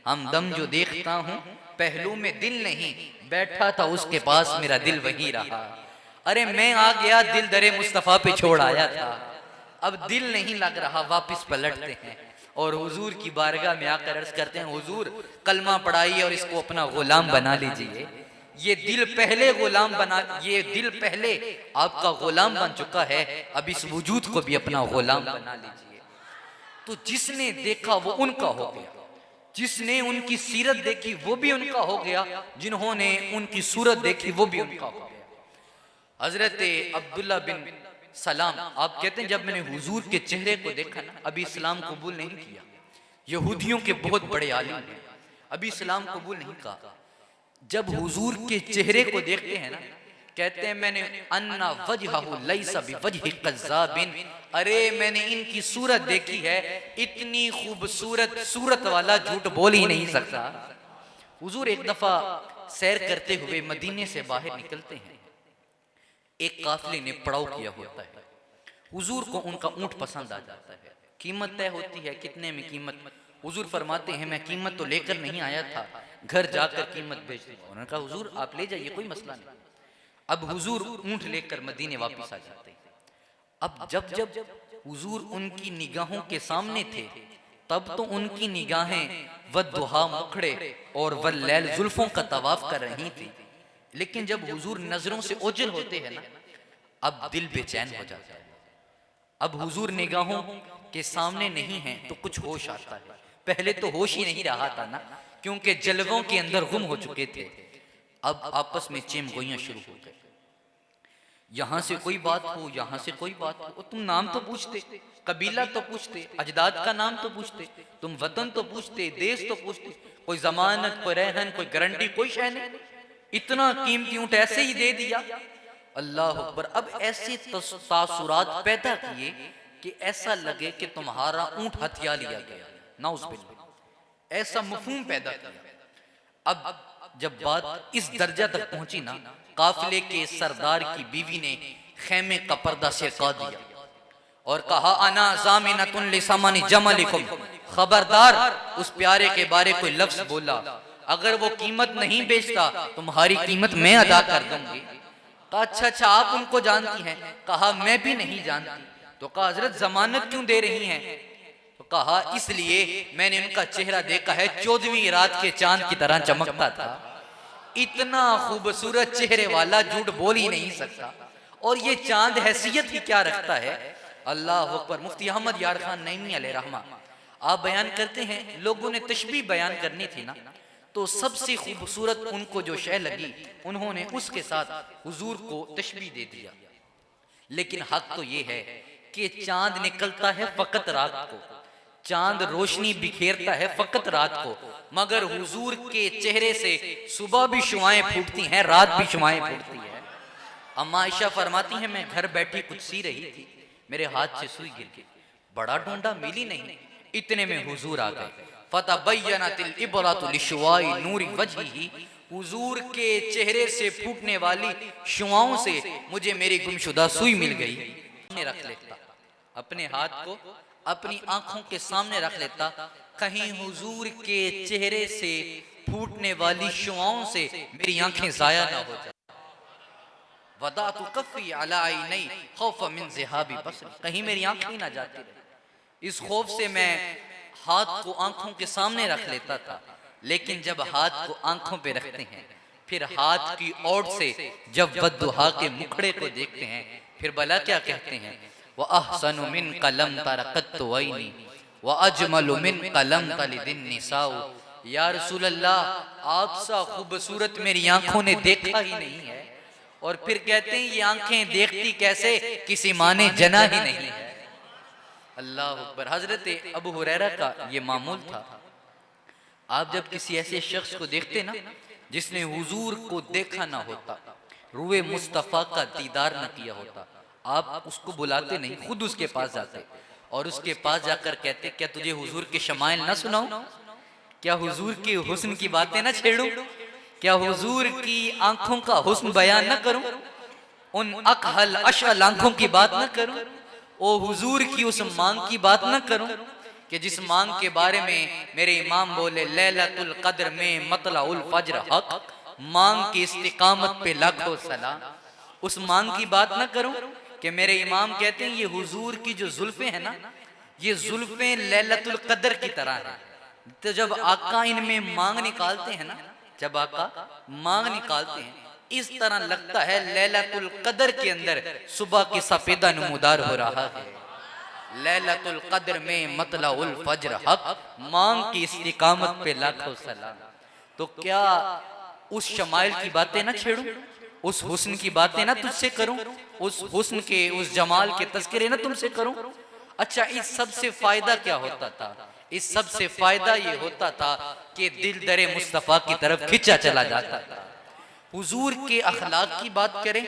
हमदम जो देखता हूँ पहलू में दिल नहीं, बैठा था उसके पास मेरा दिल वहीं रहा। अरे मैं आ गया, दिल दरे मुस्तफा पे छोड़ आया था, अब दिल नहीं लग रहा, वापिस पलटते हैं और हुजूर की बारगाह में आकर अर्ज करते हैं, हुजूर कलमा पढ़ाइए और इसको अपना गुलाम बना लीजिए। ये दिल पहले गुलाम बना, ये दिल पहले आपका गुलाम बन चुका है, अब इस वजूद को भी अपना गुलाम बना लीजिए। तो जिसने देखा वो उनका हो गया, जिसने उनकी सीरत देखी वो भी उनका हो गया, जिन्होंने उनकी सूरत देखी वो भी उनका हो गया। हजरत अब्दुल्ला बिन सलाम आप कहते हैं, जब मैंने हुजूर के चेहरे को देखा ना, अभी इस्लाम कबूल नहीं किया, यहूदियों के बहुत बड़े आलिम हैं, अभी इस्लाम कबूल नहीं कहा। जब हुजूर के चेहरे को देखते हैं ना, कहते हैं मैंने अन्ना वजहहु लैसा बिवजहि कज़्ज़ाबिन, अरे मैंने इनकी सूरत देखी है, इतनी खूबसूरत सूरत वाला झूठ बोल ही नहीं सकता। हुजूर एक दफा सैर करते हुए मदीने से बाहर निकलते हैं, एक काफिले ने पड़ाव किया होता है, हुजूर को उनका ऊंट पसंद आ जाता है, कीमत तय होती है, कितने में कीमत। हुजूर फरमाते हैं मैं कीमत तो लेकर नहीं आया था, घर जाकर कीमत भेज दूंगा। उन्होंने कहा हुजूर आप ले जाइए, कोई मसला नहीं। अब हुजूर ऊंट लेकर मदीने वापस आ जाते हैं। अब जब जब हुजूर उनकी निगाहों के सामने थे, तब तो उनकी निगाहें वद्दुहा मुखड़े और वल्लैल जुल्फों का तवाफ कर रही थी, लेकिन जब हुजूर नजरों से ओझल होते हैं ना, अब दिल बेचैन हो जाता है। अब हुजूर निगाहों के सामने नहीं है तो कुछ होश आता है, पहले तो होश ही नहीं रहा था ना, क्योंकि जलवों के अंदर गुम हो चुके थे। अब आपस में चेम गोइयां शुरू हो गई, यहां से कोई बात हो, यहां से कोई बात हो, तुम नाम तो पूछते, कबीला तो पूछते, अजदाद का नाम तो पूछते, तुम वतन तो पूछते, देश तो पूछते, कोई जमानत, कोई रहन, कोई गारंटी, कोई शय नहीं, इतना कीमती ऊंट ऐसे ही दे दिया। अल्लाह अकबर। अब ऐसे तासुरात पैदा किए कि ऐसा लगे कि तुम्हारा ऊंट हथिया लिया गया, नाउज़ुबिल्लाह, ऐसा मफहूम पैदा किया। अब जब बात इस दर्जा तक पहुंची ना, काफिले के सरदार की बीवी ने खेमे का पर्दा सरका दिया और कहा अना ज़ामिनतुन लिसमानी जमलिकुम, खबरदार उस प्यारे के बारे कोई लफ्ज बोला, अगर वो कीमत नहीं बेचता तुम्हारी कीमत मैं अदा कर दूंगी। कहा अच्छा अच्छा आप उनको जानती हैं? कहा मैं भी नहीं जानती। तो कहा हजरत जमानत क्यों दे रही हैं? तो कहा इसलिए मैंने उनका चेहरा देखा है, 14वीं रात के चांद की तरह चमकता था, इतना खूबसूरत चेहरे वाला झूठ बोल ही नहीं सकता। और ये चांद हैसियत ही क्या रखता है। अल्लाह अकबर। मुफ्ती अहमद यार खान नईमी अलैहि रहमा आप बयान करते हैं, लोगों ने तशबीह बयान करनी थी ना, तो सबसे खूबसूरत उनको जो शय लगी उन्होंने उसके साथ हुजूर को तशबीह दे दिया। लेकिन हक तो ये है कि चांद निकलता है फकत रात को, चांद रोशनी बिखेरता है फकत रात को, मगर हुजूर के चेहरे से सुबह भी शुआएं फूटती हैं, रात भी शुआएं फूटती है। अम्मा आयशा फरमाती हैं मैं घर बैठी कुछ सी रही थी, मेरे हाथ से सुई गिर गई, बड़ा ढूंढा मिली नहीं, इतने में हुजूर आ गए। फतबय्यनतिल इबरतु लिशवाई नूरी वजहिही, हुजूर के चेहरे से फूटने वाली शुआओं से मुझे मेरी गुमशुदा सुई मिल गई। रख लेता, अपने हाथ को अपनी आंखों के सामने रख लेता, कहीं हुजूर के चेहरे से फूटने वाली शुआओं से मेरी आंखें जाया ना हो जाए। वदातु कफ़ी अला ऐनई खौफ मिन ज़िहाबी बसरी, कहीं मेरी आंखें ही ना जाती रहे। इस खौफ से मैं हाथ को आंखों के सामने रख लेता था। लेकिन जब हाथ को आंखों पे रखते हैं, फिर हाथ की ओर से जब वद्दुहा के मुखड़े को देखते हैं, फिर भला क्या कहते हैं, व अहसनु मिन कलम तरक़त्तु ऐनी व अजमलु मिन कलम तलिदिन निसाउ। या रसूल अल्लाह, आपसा खूबसूरत मेरी आंखों ने देखा ही नहीं है। और फिर कहते हैं ये आंखें देखती कैसे, किसी माँ ने जना ही नहीं है। अल्लाह अकबर। हजरत अबू हुरैरा का ये मामूल था, आप जब किसी ऐसे शख्स को देखते ना जिसने हुजूर को देखा ना होता, रूए मुस्तफ़ा का दीदार न किया होता, आप उसको बुलाते नहीं, खुद उसके पास जाते और उसके पास जाकर कहते, क्या तुझे हुजूर के शमाइल ना सुनाऊं, क्या हुजूर के हुस्न की बातें ना छेड़ूं, क्या हुजूर की आंखों का हुस्न बयान न करूं, उन अकहल अशअल आंखों की बात न करूं, ओ हुजूर की उस मांग की बात न करूं कि जिस मांग के बारे में मेरे इमाम बोले लैलतुल कद्र में मतलाउल फज्र हक, मांग की इस्तिकामत पे लाखों सलाम। उस मांग की बात न करूं कि मेरे इमाम कहते हैं ये हुजूर की जो जुल्फे हैं ना, ये जुल्फे लैलतुल कद्र की तरह हैं। तो जब आका इनमें मांग निकालते हैं ना, जब आका मांग निकालते हैं, इस तरह लगता है लैलतुल कद्र के अंदर सुबह की सफेदा नमूदार हो रहा है। लैलतुल कद्र में मतलाउल फज्र हक, मांग की इस्तिकामत पे लाखों सलाम। तो क्या उस शमाइल की बातें ना छेड़ूं, उस हुस्न की बातें ना तुझसे करूं, उस हुस्न के उस जमाल के तज़किरे ना तुमसे करूं। अच्छा, इस सब से फायदा क्या होता था? इस सब से फायदा ये होता था कि दिल दरे मुस्तफ़ा की तरफ खिंचा चला जाता था। हुजूर के अखलाक की बात करें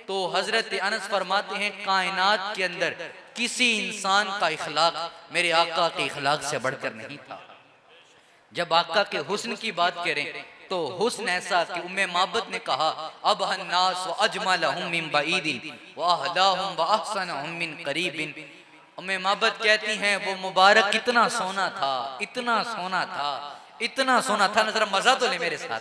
तो हजरत अनस फरमाते हैं, कायनात के अंदर किसी इंसान का इखलाक मेरे आका के इखलाक से बढ़कर नहीं था। जब आका के हुस्न की बात करें तो हुस्न ऐसा कि उम्मे माबद ने कहा, अब हन्नास व अजमलहुम मिन बईदिन व अहदाहुम व अहसनहुम मिन करीबिन। उम्मे माबद कहती हैं वो मुबारक कितना सोना था, इतना सोना था, इतना सोना था। ना जरा मजा तो ले मेरे साथ,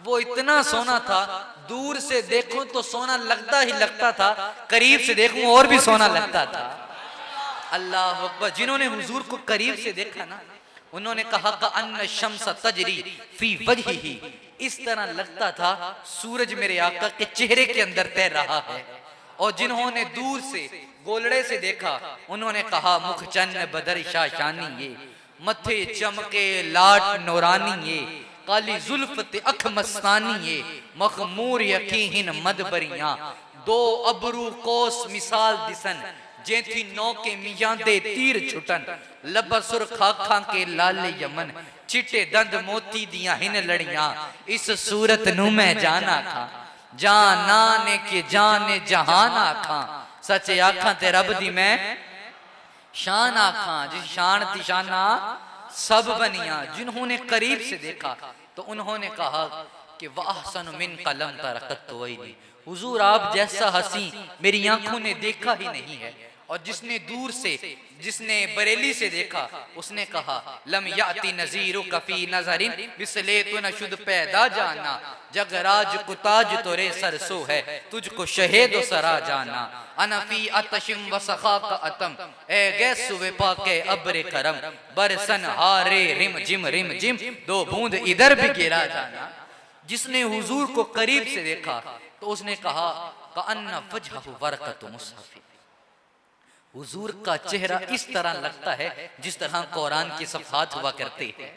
वो इतना सोना था, दूर से देखूं तो सोना लगता ही लगता था, करीब से देखूं और भी सोना लगता था। अल्लाह अकबर। जिन्होंने हुजूर को करीब से देखा ना, उन्होंने कहा का अन्न शम्स तजरी फी वजहिही, इस तरह लगता था सूरज मेरे आका के चेहरे के अंदर तैर रहा है। और जिन्होंने दूर से गोलड़े से देखा, उन्होंने कहा मुख चन्न बदर शाशानी ये, मथे चमके लाट नौरानी ये, काली जुल्फत अख मस्तानी ये, मखमूर यकीहिन मदबरियां, दो अबरू कोस मिसाल दिसन, जेथी नौ के मियां दे तीर छुटन, लबसुर खाखा के लाल यमन, चिट्टे दंद मोती दियां हिन लड़ियां, इस सूरत नू मैं जाना खा, जाना ने के जाने जहाना खा, सचे आखा ते रब दी मैं शान आखा, जिस शान ती शाना सब बनिया। जिन्होंने करीब से देखा तो उन्होंने कहा कि वाहसन मिन कलम तरक़त्तु ऐनी, हुजूर आप जैसा हसी मेरी आंखों ने देखा ही नहीं है। और जिसने दूर से, जिसने बरेली से देखा, उसने कहा लम याति नज़ीरु कफ़ी नज़रिन बिसले तो नशुद पैदा जाना, जगराज कुताज तोरे सरसो है, तुझको शहेद सरा जाना, अनफी अतशिम व सखा का अतम, ए गैसु पाके अब्रे करम, बरसन हारे रिम जिम, दो बूंद इधर भी गिरा जाना। जिसने हुजूर को करीब से देखा तो उसने कहा का अन्ना वजहु वरक़तु मुसहफ़, हुजूर का चेहरा इस तरह लगता है जिस तरह कुरान के सफ़हात हुआ करते हैं।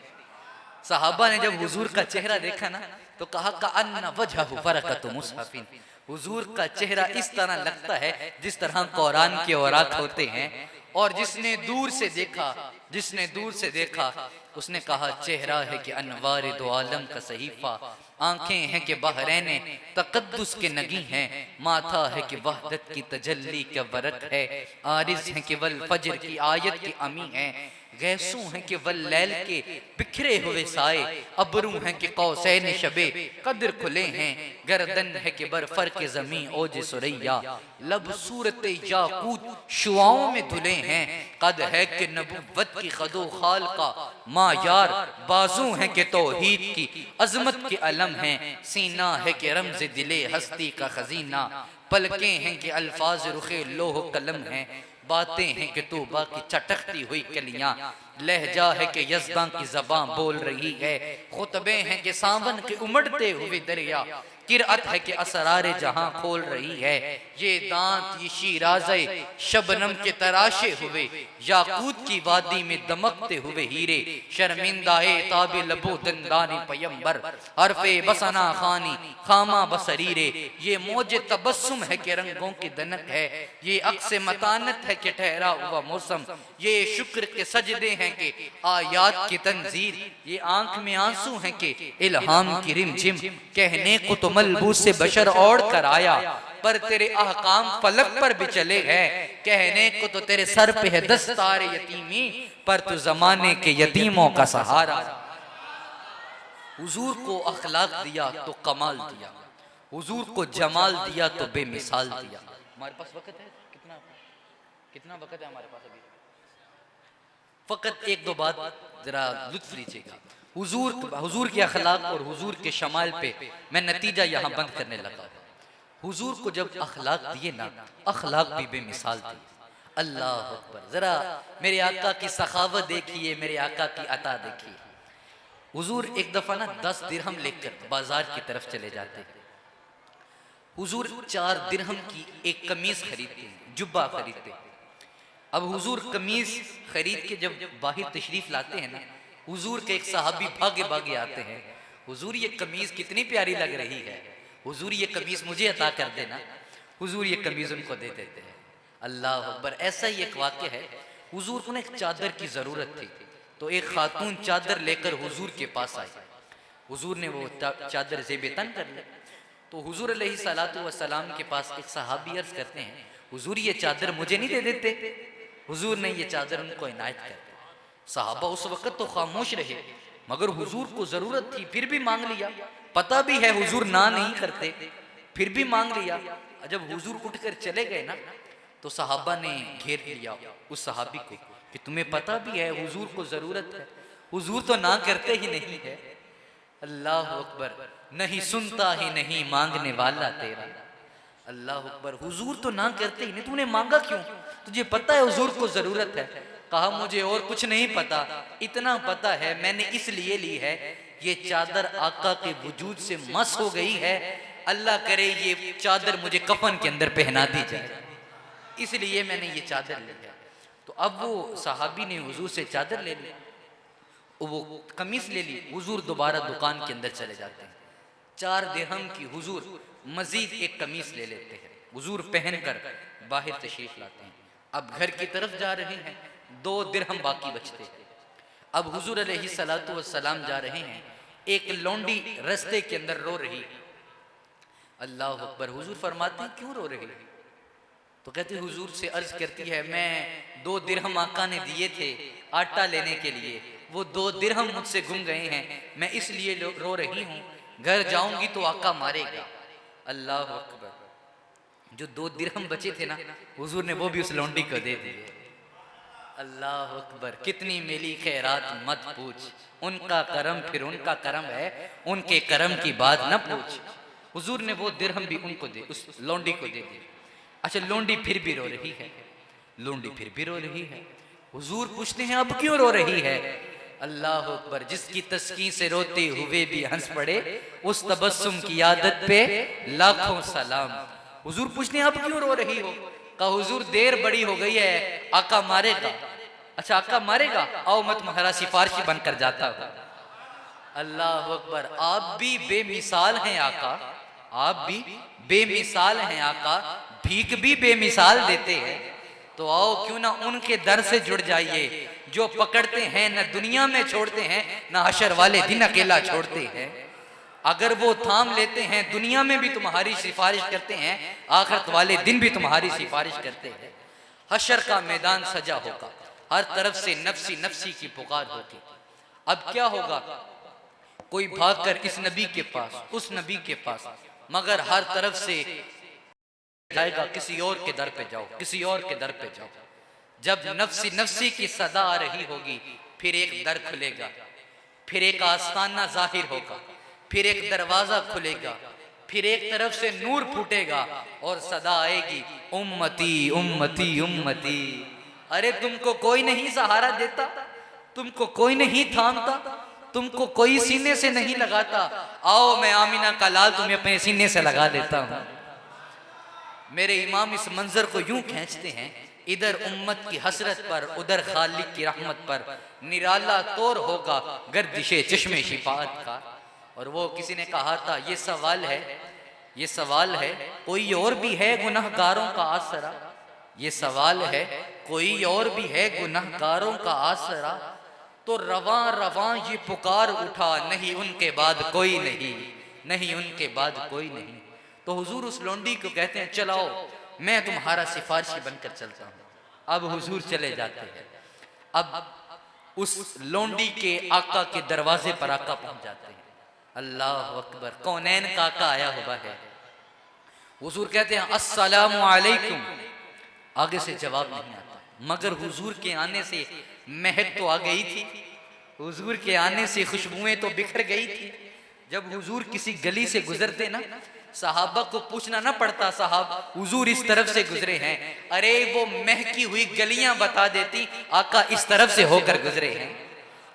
सहाबा ने जब हुजूर का चेहरा देखा ना तो कहा का अन्ना वजहु वरक़तु मुसहफ़िन, हुजूर का चेहरा इस तरह लगता है जिस तरह कुरान के औरात होते हैं। और जिसने दूर से देखा, जिसने दूर से देखा, उसने कहा चेहरा है कि अनवार दो आलम का सहीफा, आंखें हैं कि बहरैन तकद्दुस के नगी हैं, माथा है कि वहदत की तजल्ली का वरक है, आरिज़ हैं कि वल फज्र की आयत की अमी हैं, गैसू हैं कि वल्लैल के बिखरे हुए साए, अबरू हैं कि कौसैन शबे कद्र खुले हैं, गर्दन है कि बरफर के ज़मीं ओज सुरैया, लब सूरत याकूत शुआओं में धुले हैं, कद है कि नबुव्वत की खदो खाल का मायार, बाजू हैं कि तौहीद की अजमत के अलम हैं, सीना है कि रमज़ दिले हस्ती का खजीना, पलकें हैं कि अल्फाज रुखे लोह कलम हैं, बातें हैं कि तूबा की चटकती हुई कलियां, लहजा है कि यज़दां की ज़बां बोल रही है, खुतबे हैं कि सावन के उमड़ते हुए दरिया, किरात है कि असरारे जहां खोल रही है, ये दांत ये शीराज़े शबनम के तराशे हुए, याकूत की वादी में दमकते हुए हीरे, शर्मिंदाए ताबे लबो दंदानी पयंबर, हरफे बसना खानी खामा बसरीरे, ये मौज तबस्सुम है कि रंगों की दनक है, ये अक्स मतानत है कि ठहरा हुआ मौसम, ये शुक्र के सजदे हैं कि आयात की तंजीर, ये आंख में आंसू हैं कि इल्हाम की रिमझिम, कहने को तो मलबूस से बशर ओढ़ कर आया, पर तेरे अहकाम फलक पर भी चले हैं, कहने को तो तेरे सर पे है दस्तार यतीमी, पर तू जमाने के यतीमों का सहारा। हुजूर को अखलाक दिया तो कमाल दिया, हुजूर को जमाल दिया तो बेमिसाल दिया। हमारे पास वक्त है कितना कितना वक्त है हमारे पास अभी? फकत एक दो बात जरा लुत्फ लीजिएगा। हुजूर के अखलाक और हुजूर के शमाल पे मैं नतीजा यहाँ बंद करने लगा। हुजूर को जब अखलाक दिए ना, अखलाक भी बेमिसाल दिए। अल्लाह अकबर। जरा मेरे आका की सखावत देखिए, मेरे आका की अता देखिए। हुजूर एक दफा ना 10 दिरहम लेकर बाजार की तरफ चले जाते हैं। हुजूर 4 दिरहम की एक कमीज खरीदते, जुब्बा खरीदते। अब हुजूर कमीज खरीद के जब बाहर तशरीफ लाते हैं ना, हुजूर के एक सहाबी भागे भागे आते हैं, हुजूर ये कमीज कितनी प्यारी लग रही है, हुजूर ये कमीज मुझे अता कर देना। हुजूर ये कमीज उनको दे देते हैं। अल्लाह अकबर। ऐसा ही एक वाक़या है, हुजूर को ना एक चादर की जरूरत थी, तो एक खातून चादर लेकर हुजूर के पास आई। हुजूर ने वो चादर ज़ेब तन कर ली, तो हुजूर अलैहिस्सलातु वस्सलाम के पास एक सहाबी अर्ज करते हैं, हुजूर ये चादर मुझे नहीं दे देते? हुजूर ने ये चादर उनको इनायत कर दी। सहाबा उस वक्त तो खामोश रहे, मगर हुजूर को जरूरत थी, फिर भी मांग लिया। पता भी है हुजूर ना नहीं करते, फिर भी मांग लिया। जब हुजूर उठकर चले गए ना, तो सहाबा ने घेर लिया उस सहाबी को कि तुम्हें पता भी है हुजूर को जरूरत है, हुजूर तो ना करते ही नहीं है। अल्लाह अकबर। नहीं सुनता ही नहीं मांगने वाला तेरा। अल्लाह अकबर। हुजूर तो ना करते ही नहीं, तूने मांगा क्यों? तुझे पता है हुजूर को जरूरत है? कहा मुझे और कुछ नहीं पता, इतना पता है मैंने इसलिए ली है, ये चादर आका के वजूद से मस हो गई है, अल्लाह करे ये चादर मुझे कफन के अंदर पहना दी जाए, इसलिए मैंने ये चादर ली है। तो अब वो सहाबी ने हुजूर से चादर ले ली, वो कमीज ले ली। हुजूर दोबारा दुकान के अंदर चले जाते हैं। 4 दिरहम की हुजूर मजीद एक कमीज ले लेते हैं, हुजूर पहनकर बाहर तशरीफ लाते हैं। अब घर की तरफ जा रहे हैं, 2 दिरहम बाकी बचते हैं। अब हुजूर अलैहिस्सलातु वस्सलाम जा रहे हैं, एक लौंडी रास्ते के अंदर रो रही। अल्लाह अकबर। हुजूर फरमाते हैं क्यों रो रही? तो कहते हुजूर से अर्ज करती है, मैं 2 दिरहम आका ने दिए थे आटा लेने के लिए, वो 2 दिरहम मुझसे गुम गए हैं, मैं इसलिए रो रही हूँ, घर जाऊंगी तो आका मारेगा। अल्लाह अकबर। जो 2 दिरहम बचे थे ना, हुजूर ने वो भी उस लौंडी को दे दिए। अल्लाह अकबर। कितनी मिली खैरात मत पूछ, उनका करम फिर उनका करम है, उनके करम की बात न पूछ। हुजूर ने वो दिरहम भी उनको दे, उस लौंडी को दे दिए। अच्छा, लौंडी फिर भी रो रही है, लौंडी फिर भी रो रही है। हुजूर पूछते हैं अब क्यों रो रही है? अल्लाह अकबर। जिसकी तस्कीन से रोते हुए भी हंस पड़े, उस तबस्सुम की आदत पे लाखों सलाम। हुजूर पूछते हैं अब क्यों रो रही हो? कहा हुजूर देर बड़ी हो गई है, आका मारेगा। अच्छा आका मारेगा, आओ मैं तुम्हारा सिफारिशी बनकर जाता हूँ। अल्लाह अकबर। आप भी बेमिसाल हैं आका, आप भी बेमिसाल हैं आका, भीख भी बेमिसाल देते हैं, तो आओ क्यों ना उनके दर से जुड़ जाइए जो पकड़ते हैं न दुनिया में छोड़ते हैं, न हशर वाले दिन अकेला छोड़ते हैं। अगर वो थाम लेते हैं दुनिया में भी तुम्हारी सिफारिश करते हैं, आखिरत वाले दिन भी तुम्हारी सिफारिश करते हैं। हशर का मैदान सजा होगा, हर तरफ से नफ्सी नफ्सी की पुकार होगी। अब क्या होगा, कोई भागकर इस नबी के पास, उस नबी के पास, मगर हर तरफ से जाएगा किसी और के दर पे जाओ, किसी और के दर पे जाओ। जब नफ्सी नफ्सी की सदा आ रही होगी, फिर एक दर खुलेगा, फिर एक आस्ताना जाहिर होगा, फिर एक दरवाजा खुलेगा, फिर एक तरफ से नूर फूटेगा और सदा आएगी, उम्मती उम्मती उम्मती। अरे तुमको कोई नहीं सहारा देता, तुमको कोई नहीं थामता, तुमको कोई सीने से नहीं लगाता, आओ मैं आमीना का लाल तुम्हें अपने सीने से लगा देता हूं। मेरे इमाम इस मंजर को यूं खींचते हैं, इधर उम्मत की हसरत पर, उधर खालिक की रहमत पर, निराला तौर होगा गर्दिशे चश्मे शिफात का। और वो किसी ने कहा था, ये सवाल है, ये सवाल है, कोई और भी है गुनहगारों का आसरा, ये सवाल है, कोई और भी है गुनहगारों का आसरा, तो रवां रवां ये पुकार उठा, नहीं उनके बाद कोई नहीं, नहीं उनके बाद कोई नहीं। तो हुजूर उस लोंडी को कहते हैं, चलाओ मैं तुम्हारा सिफारिशी बनकर चलता हूं। अब हुजूर चले जाते हैं। अब उस लोंडी के आका के दरवाजे पर आका पहुंच जाते हैं। अल्लाह अकबर, कौनैन का आका आया हुआ है। हुजूर कहते हैं अस्सलामु अलैकुम, आगे से जवाब नहीं आता, मगर हुजूर के आने से महक तो आ गई थी, हुजूर के आने से खुशबुएं तो बिखर गई थी। जब हुजूर किसी गली से गुजरते ना, सहाबा को पूछना ना पड़ता, साहब हुजूर इस तरफ से गुजरे हैं, अरे वो महकी हुई गलियां बता देती, आका इस तरफ से होकर गुजरे हैं।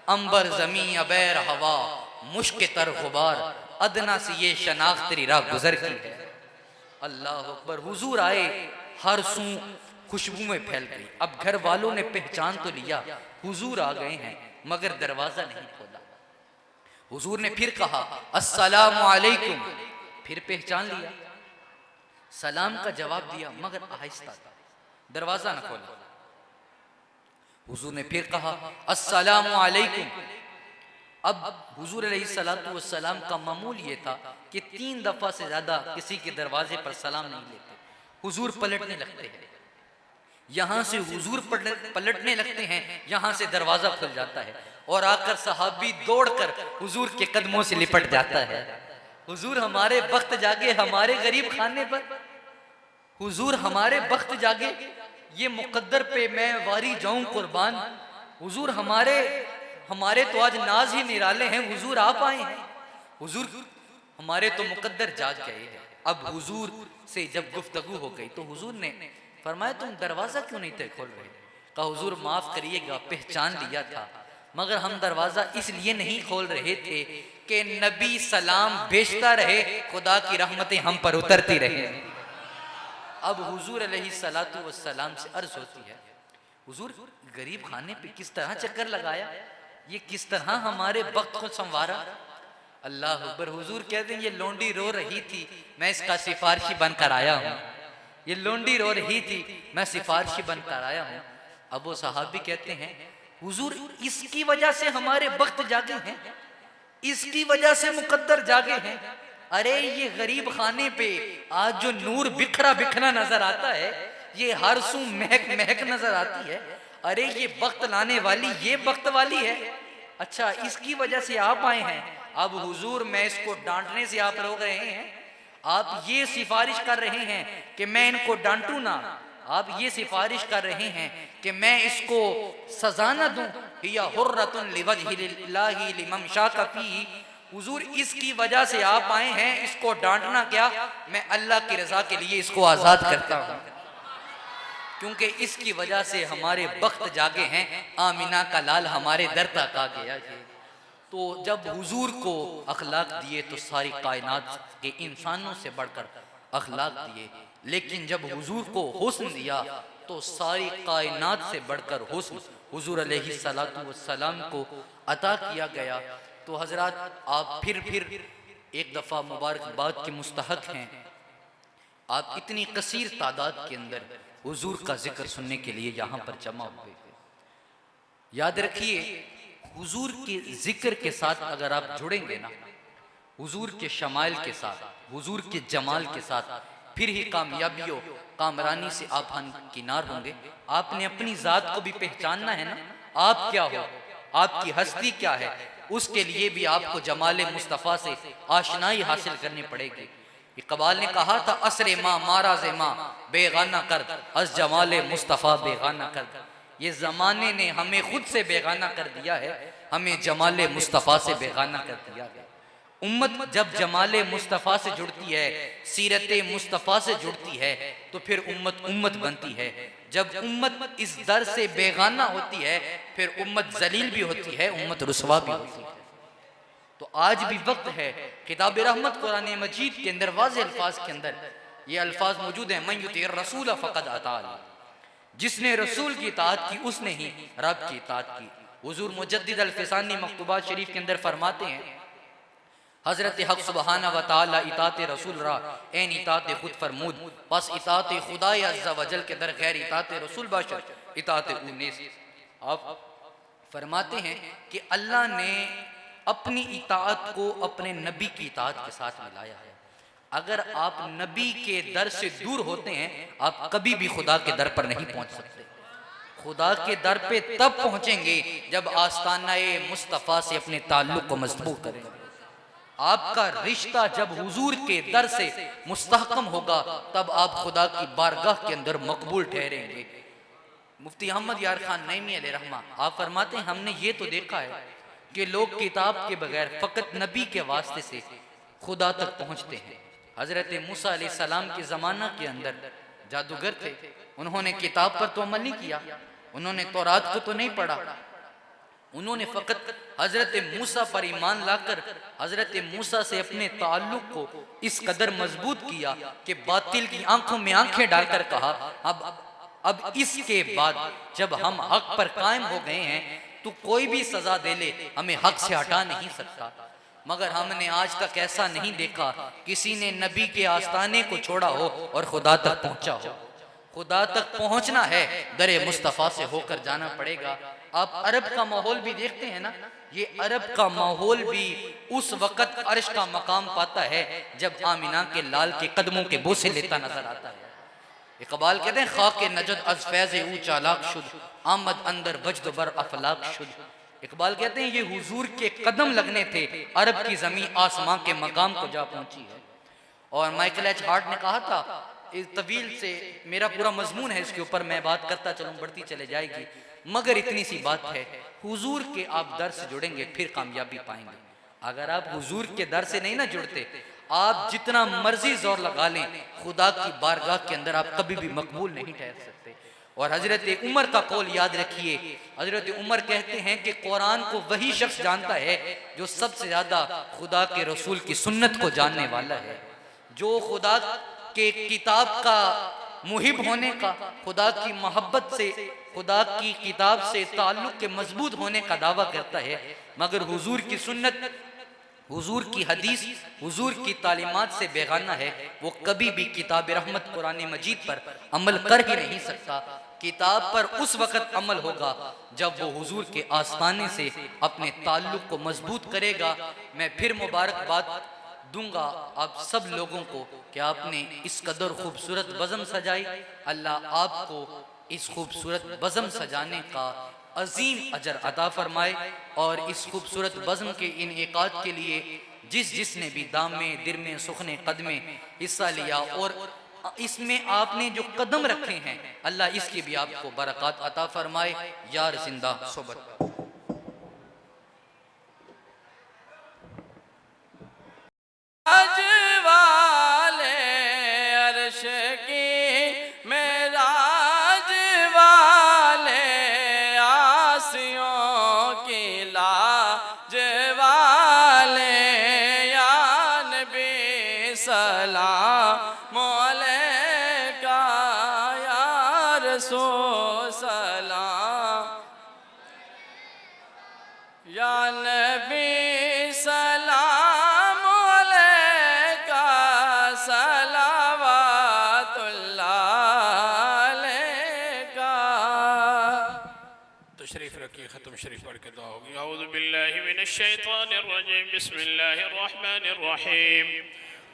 अंबर जमी अबैर हवा मुश्क तर गुबार, अदना से ये शनाख्त तेरी राह गुजर की है। अल्लाह अकबर, हुजूर आए, हर सू खुशबू में फैल गई। अब घर वालों ने पहचान तो लिया, हुजूर आ गए हैं, मगर दरवाजा नहीं खोला। हुजूर ने फिर कहा अस्सलामु अलैकुम, फिर पहचान लिया, सलाम का जवाब दिया, मगर आहिस्ता, दरवाजा न खोला। हुजूर ने फिर कहा अस्सलामु अलैकुम। अब हुजूर अलैहिस्सलातु वस्सलाम का मामूल ये था कि 3 दफा से ज्यादा किसी के दरवाजे पर सलाम नहीं लेते। हुजूर पलटने लगते हैं, यहां से हुजूर पलटने लगते हैं, यहां से दरवाजा खुल जाता है और आकर सहाबी दौड़कर हुजूर के कदमों से लिपट जाता है। हुजूर हमारे वक्त जागे, हमारे गरीब खाने पर, हुजूर हमारे वक्त जागे, ये मुकद्दर पे मैं वारी जाऊं कुर्बान। हुजूर हमारे तो आज नाज ही निराले हैं, हुजूर आप आए हैं, हुजूर हमारे तो मुकद्दर जाग गए हैं। अब हुजूर से जब गुफ्तगू हो गई तो हुजूर ने फरमाया तुम दरवाजा क्यों नहीं थे खोल रहे? कहा हुजूर माफ करिएगा, पहचान लिया था, मगर हम दरवाजा इसलिए नहीं खोल रहे थे कि नबी सलाम भेजता रहे, खुदा की रहमतें हम पर उतरती रहे। अब हुजूर अलैहिस्सलातु वस्सलाम से अर्ज होती है, हुजूर गरीब खाने पे किस तरह चक्कर लगाया, ये किस तरह हमारे वक्त को संवारा। अल्लाह अकबर, हुजूर कहते हैं ये लोंडी रो रही थी, मैं इसका सिफारिशी बनकर आया हूँ, ये लोंडी रो रही थी, मैं सिफारिशी बनकर आया हूँ। अब वो सहाबी कहते हैं हुजूर इसकी वजह से हमारे वक्त जागे हैं, इसकी वजह से मुकद्दर जागे हैं। अरे ये गरीब खाने पे आज जो नूर बिखरा बिखरा नजर आता है, ये हर सू महक महक नजर आती है, अरे ये वक्त लाने वाली ये वक्त वाली है। अच्छा इसकी वजह से आप आए हैं। अब हुजूर मैं इसको डांटने से आप रोक रहे हैं, आप ये सिफारिश कर रहे हैं कि मैं इनको डांटू ना, आप ये सिफारिश कर रहे हैं कि मैं इसको सजा न दूं, या हुर्रतुन लिवजहिल्लाहि लिमन शाका फी। हुजूर इसकी वजह से आप आए हैं, इसको डांटना क्या, मैं अल्लाह की रजा के लिए इसको आजाद करता हूं, क्योंकि इसकी वजह से हमारे वक्त जागे हैं, आमिना का लाल हमारे दर तक आ गया है। तो जब हुजूर को अखलाक दिए तो सारी कायनात के इंसानों से बढ़कर अखलाक दिए, लेकिन जब हुजूर को हुस्न दिया तो सारी कायनात से बढ़कर हुस्न हुजूर अलैहिस्सलातु वस्सलाम को अता किया गया। तो हजरात आप फिर एक दफ़ा मुबारकबाद के मुस्तहक हैं, आप इतनी कसीर तादाद के अंदर हुजूर का जिक्र सुनने के लिए यहाँ पर जमा हुए। याद रखिए हुजूर के जिक्र के साथ अगर आप जुड़ेंगे ना, हुजूर के शमाइल के साथ, हुजूर के जमाल के साथ, फिर ही कामयाबियों कामरानी से आप किनार होंगे। आपने अपनी जात को भी पहचानना है ना, आप क्या हो, आपकी हस्ती क्या है, उसके लिए भी आपको जमाले मुस्तफ़ा से आशनाई हासिल करनी पड़ेगी। इकबाल ने कहा था, असरे माँ माराज़े माँ बेगाना कर, अस जमाले मुस्तफ़ा बेगाना कर। ये ज़माने ने हमें खुद से बेगाना कर दिया है, हमें जमाले मुस्तफ़ा से बेगाना कर दिया है। उम्मत जब जमाले मुस्तफ़ा से जुड़ती है, सीरत मुस्तफ़ा से जुड़ती है, तो फिर उम्मत उम्मत बनती है। जब उम्मत इस दर से बेगाना होती है, फिर उम्मत जलील भी होती है, उम्मत रुसवा भी होती है। तो आज भी वक्त है, किताब रहमत कुरान मजीद के अंदर वाज़ेह अल्फाज के अंदर ये अल्फाज मौजूद हैं, मन युती रसूल फ़क़द अता अल्लाह। जिसने रसूल की इताअत की उसने ही रब की इताअत की। हुज़ूर मुजद्दिद अल-फ़िसानी मकतूबात शरीफ के अंदर फरमाते हैं, हज़रत हक़ सुब्हाना व तआला इताअत रसूल रा ऐन इताअत खुद फरमूद, बस इताअत खुदा अज़्ज़ा वजल के दर गैर इताअत रसूल बाशर इताअत उन्नीस। आप फरमाते हैं कि अल्लाह ने अपनी इताअत को अपने नबी की इताअत के साथ मिलाया है। अगर आप नबी के दर से दूर होते हैं, आप कभी भी खुदा के दर पर नहीं पहुंच सकते। खुदा के दर पे तब पहुंचेंगे जब आस्तानाए मुस्तफ़ा से अपने ताल्लुक को मजबूत करेंगे। आपका रिश्ता जब हुजूर के दर से मुस्तहकम होगा, तब आप खुदा की बारगाह के अंदर मकबूल ठहरेंगे। मुफ्ती अहमद यार खान नईमी अलैहिर्रहमा आप फरमाते हैं, हमने ये तो देखा है कि लोग किताब के बगैर फ़कत नबी के वास्ते से खुदा तक पहुँचते हैं। हज़रत मूसा अलैहिस्सलाम के ज़माना के अंदर जादूगर थे, उन्होंने किताब पर तो अमल नहीं किया, उन्होंने तौरात को तो नहीं पढ़ा, उन्होंने फ़कत हज़रत मूसा पर ईमान लाकर हज़रत मूसा से अपने ताल्लुक़ को इस कदर मजबूत किया कि बातिल की आंखों में आंखें डालकर कहा, अब इसके बाद जब हम हक पर कायम हो गए हैं, तो कोई भी सजा दे ले हमें हक से हटा नहीं सकता। मगर हमने आज तक ऐसा नहीं देखा किसी ने नबी के आस्ताने को छोड़ा हो और खुदा तक पहुंचा हो। खुदा तक पहुंचना है, दरे मुस्तफ़ा से होकर जाना पड़ेगा। आप अरब का माहौल भी देखते हैं ना, ये अरब का माहौल भी उस वक़्त अर्श का मकाम पाता है जब आमिना के लाल के कदमों के बोसे लेता नजर आता है। इकबाल कहते हैं, खाके नजद अज फैज़ ऊ चालाक शुद, आमद अंदर वजद बर अफलाक शुद। इकबाल कहते हैं, ये हुजूर के कदम लगने थे, अरब की ज़मीं आसमां के मकाम को जा पहुंची है। और माइकल एच हार्ट ने कहा था, इस तवील से मेरा पूरा मजमून है, इसके ऊपर मैं बात करता चलूँ बढ़ती चले जाएगी, मगर इतनी सी बात है, हुजूर के आप दर से जुड़ेंगे फिर कामयाबी पाएंगे। अगर आप हुजूर के दर से नहीं ना जुड़ते, आप जितना मर्जी जोर लगा लें, खुदा की बारगाह के अंदर आप कभी भी मकबूल नहीं ठहर सकते। और हजरत उमर का कौल याद रखिए, हजरत उमर कहते हैं कि कुरान को वही शख्स जानता है जो सबसे ज्यादा खुदा के रसूल की सुन्नत को जानने वाला है, जो खुदा के किताब का मुहिब होने का, खुदा की मोहब्बत से, खुदा की किताब से ताल्लुक के मजबूत होने का दावा करता है, मगर हुजूर की सुन्नत, हुजूर की हदीस, हुजूर की तालीमात से बेगाना है, वो कभी भी किताब रहमत कुरान मजीद पर अमल कर ही नहीं सकता। किताब पर उस वक़्त अमल होगा जब वो हुजूर के आस्ताने से अपने ताल्लुक को मजबूत करेगा। मैं फिर मुबारकबाद दूंगा आप सब लोगों को कि आपने इस कदर खूबसूरत बज़म सजाई। अल्लाह आपको इस खूबसूरत बज़म सजाने का अजीम अजर अता फरमाए, और इस खूबसूरत बज़म के इनेकाद के लिए जिसने भी दामे दिरमे सुखने कदमे हिस्सा लिया और इसमें आपने जो कदम रखे हैं, अल्लाह इसकी भी आपको बरकत अता फरमाए। यार जिंदा सोबत वाले अर्श की मेराज वाले आसियों की लाज वाले, या नबी सलाम अलैका या रसूल सलाम, या नबी सलाम अलैका सलावतुल्लाह अलैका। तशरीफ रखिए, ख़त्म शरीफ पढ़ के दुआ होगी। औज़ु बिल्लाहि मिनश शैतानिर रजीम, बिस्मिल्लाहिर रहमानिर रहीम।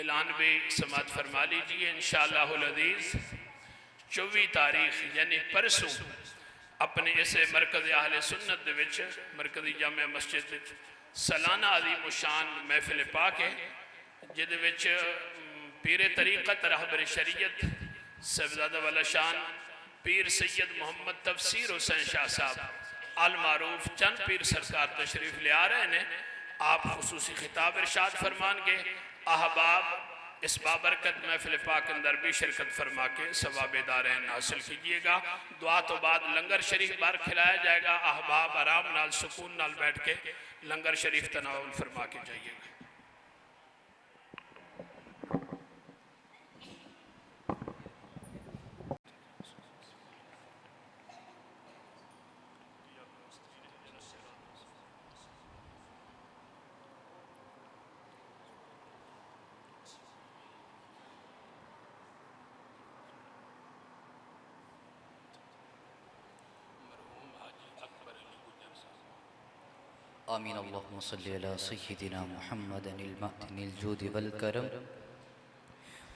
ऐलान भी समात फरमा लीजिए इंशाअल्लाहुल अज़ीज़ 24 तारीख यानी परसों अपने इस मरकज़ आहले सुन्नत दे विच मरकज़ी जामे मस्जिद सालाना अजीम शान महफिल पाक है जिहदे विच पीर तरीक़त रहबर शरीयत साहिबजादा वाला शान पीर सैयद मोहम्मद तफसीर हुसैन शाह साहब अल मारूफ चंद पीर सरकार तशरीफ ले आ रहे हैं। आप खुसूसी खिताब इरशाद फरमानगे। अहबाब इस बाबरकत महफिल पाक अंदर भी शिरकत फरमा के सवाबेदारैन हासिल कीजिएगा। दुआ तो बाद लंगर शरीफ बार खिलाया जाएगा। अहबाब आराम नाल सुकून नाल बैठ के लंगर शरीफ तनावुल फरमा के जाइएगा। आमीन। अल्लाहुम्मा सल्ली अला सय्यिदिना मुहम्मदिल मअतिनिल जूदि वल करम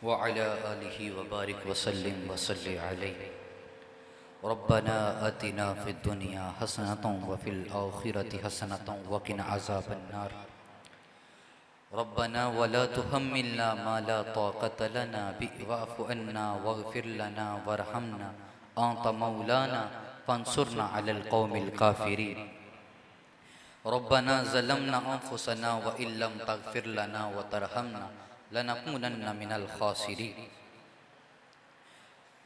व अला आलिहि व बारिक व सल्लिम व सल्लि अलैहि। रब्बना आतिना फिद दुनिया हसनतन व फिल आखिरति हसनतन व क़िना अज़ाबन नार। रब्बना व ला तुहम्मिलना मा ला ताक़त लना बिहि वअफ़ु अन्ना वग़फ़िर लना वरहमना अंत मौलाना फंसुरना अलल क़ौमिल काफ़िरीन। रब्बना ज़लमना अनफुसना व इल्लम तग़फ़िर लना व तरहमना लनकूनन्ना मिनल ख़ासिरीन।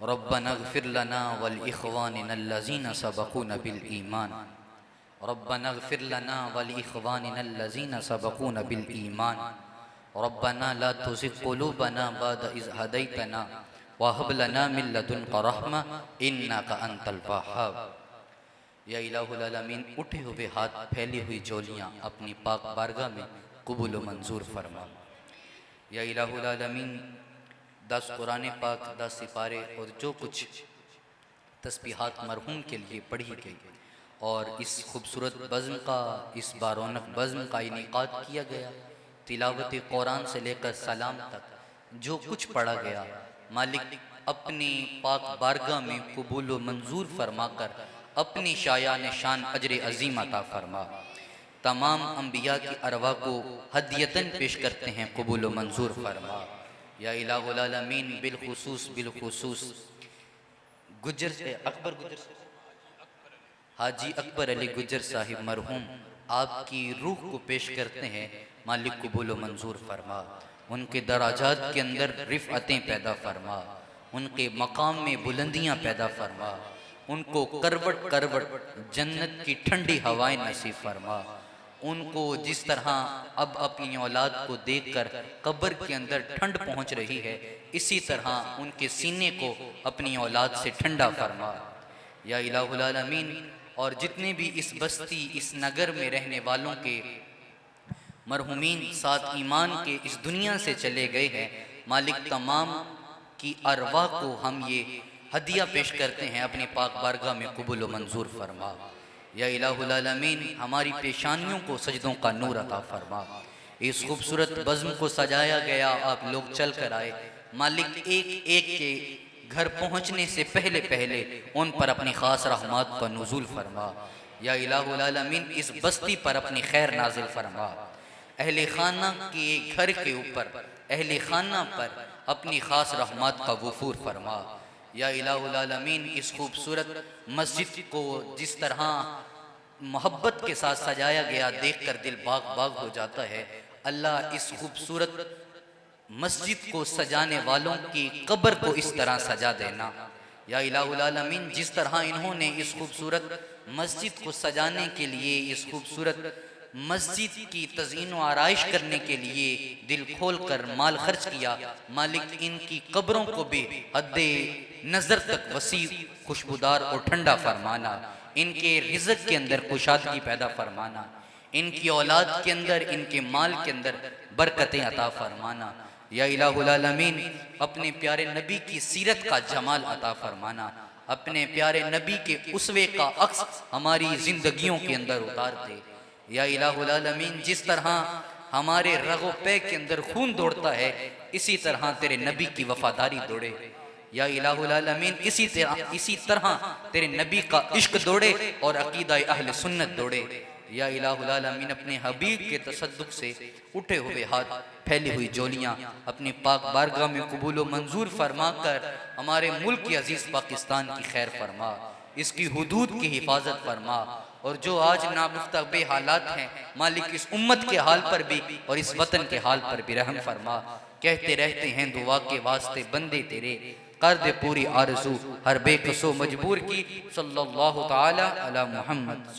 रब्बना इग़फ़िर लना वल इख़वानिना अल्लज़ीना सबक़ूना बिल ईमान। रब्बना इग़फ़िर लना वल इख़वानिना अल्लज़ीना सबक़ूना बिल ईमान। रब्बना ला तुज़िग़ क़ुलूबना बअद इज़ हदैतना व हब लना मिन लदुनका रहमा इन्नका अंतल वह्हाब। या इलाहुल आलमीन, उठे हुए हाथ फैली हुई झोलियाँ अपनी पाक बारगाह में कबूल व मंजूर फरमा। या इलाहुल आलमीन, 10 कुरान पाक, 10 सिपारे और जो कुछ तस्बीहात मरहूम के लिए पढ़ी गई और इस खूबसूरत बज़्म का, इस बारौनक बज़्म का इनेकाद किया गया, तिलावत कुरान से लेकर सलाम तक जो कुछ पढ़ा गया, मालिक अपनी पाक बारगाह में कबूल व मंजूर फरमाकर अपनी शायान शान अजर अजीम अता फरमा। तमाम अंबिया की अरवा को हदियतन पेश करते हैं, कबूल व मंजूर फरमा। या इलाहुल आलमीन, बिलखुसूस गुज्जर से हाजी अकबर अली गुज्जर साहिब मरहूम आपकी रूह को पेश करते हैं, मालिक कबूल व मंजूर फरमा। उनके दराजात के अंदर रिफ़अतें पैदा फरमा, उनके मकाम में बुलंदियाँ पैदा फरमा, उनको करवट करवट जन्नत की ठंडी हवाएं नसीब फरमा। उनको जिस तरह अब अपनी औलाद को देखकर कब्र के अंदर ठंड पहुंच रही है, इसी तरह उनके सीने को अपनी औलाद से ठंडा फरमा। या इलाहुल आलमीन, और जितने भी इस बस्ती, इस नगर में रहने वालों के मरहुमीन साथ ईमान के इस दुनिया से चले गए हैं, मालिक तमाम की अरवा को हम ये हदिया पेश करते हैं, अपने पाक बारगाह में कबूल व मंजूर फरमा। या इलाहुल आलमीन, हमारी पेशानियों को सजदों का नूर अता फरमा। इस खूबसूरत बज़्म को सजाया गया, आप लोग चल कर आए, मालिक एक एक के घर पहुँचने से पहले पहले उन पर अपनी ख़ास रहमत का नुज़ूल फरमा। या इलाहुल आलमीन, इस बस्ती पर अपनी खैर नाजिल फरमा। अहले खाना के घर के ऊपर, अहले खाना पर अपनी ख़ास रहमत का वफूर फरमा। या इलाहुल आलमीन, इस खूबसूरत मस्जिद को जिस तरह मोहब्बत के साथ सजाया गया, देखकर दिल बाग बाग हो जाता है। अल्लाह, इस खूबसूरत मस्जिद को सजाने वालों की कब्र को इस तरह सजा देना। या इलाहुल आलमीन, जिस तरह इन्होंने इस खूबसूरत मस्जिद को सजाने के लिए, इस खूबसूरत मस्जिद की तज़ीन व आराइश करने के लिए दिल खोल कर माल खर्च किया, मालिक इनकी कब्रों को भी हद्दे नज़र तक वसी, खुशबूदार और ठंडा फरमाना। इनके रिज़्क़ के अंदर कुशादगी पैदा फरमाना, इनकी औलाद के अंदर, इनके माल के अंदर बरकतें अता फरमाना। या इलाहुल आलमीन, अपने प्यारे नबी की सीरत का जमाल अता फरमाना, अपने प्यारे नबी के उसवे का अक्स हमारी ज़िंदगियों के अंदर उतार दे। या इलाहुल आलमीन, जिस तरह हमारे रगो पे के अंदर खून दौड़ता है, इसी तरह तेरे नबी की वफादारी दौड़े। या इलाहुल आलमीन, इसी तरह तेरे नबी का इश्क दौड़े और अकीदा अहले सुन्नत दौड़े। या इलाहुल आलमीन अपने हबीब के तसद्दुक से उठे हुए हाथ, फैली हुई जोलियाँ अपनी पाक बारगाह में कबूल व मंजूर फरमा कर हमारे मुल्क की अजीज़ पाकिस्तान की खैर फरमा, इसकी हुदूद की हिफाजत फरमा। और जो आज नागुफ्ता बे हालात हैं मालिक, इस उम्मत के हाल पर भी और इस वतन के हाल पर भी रहम फरमा। कहते रहते हैं दुआ के वास्ते बंदे तेरे, कर दे पूरी आरज़ू हर बेकसो मजबूर की। सल्लल्लाहु ताला अला मुहम्मद।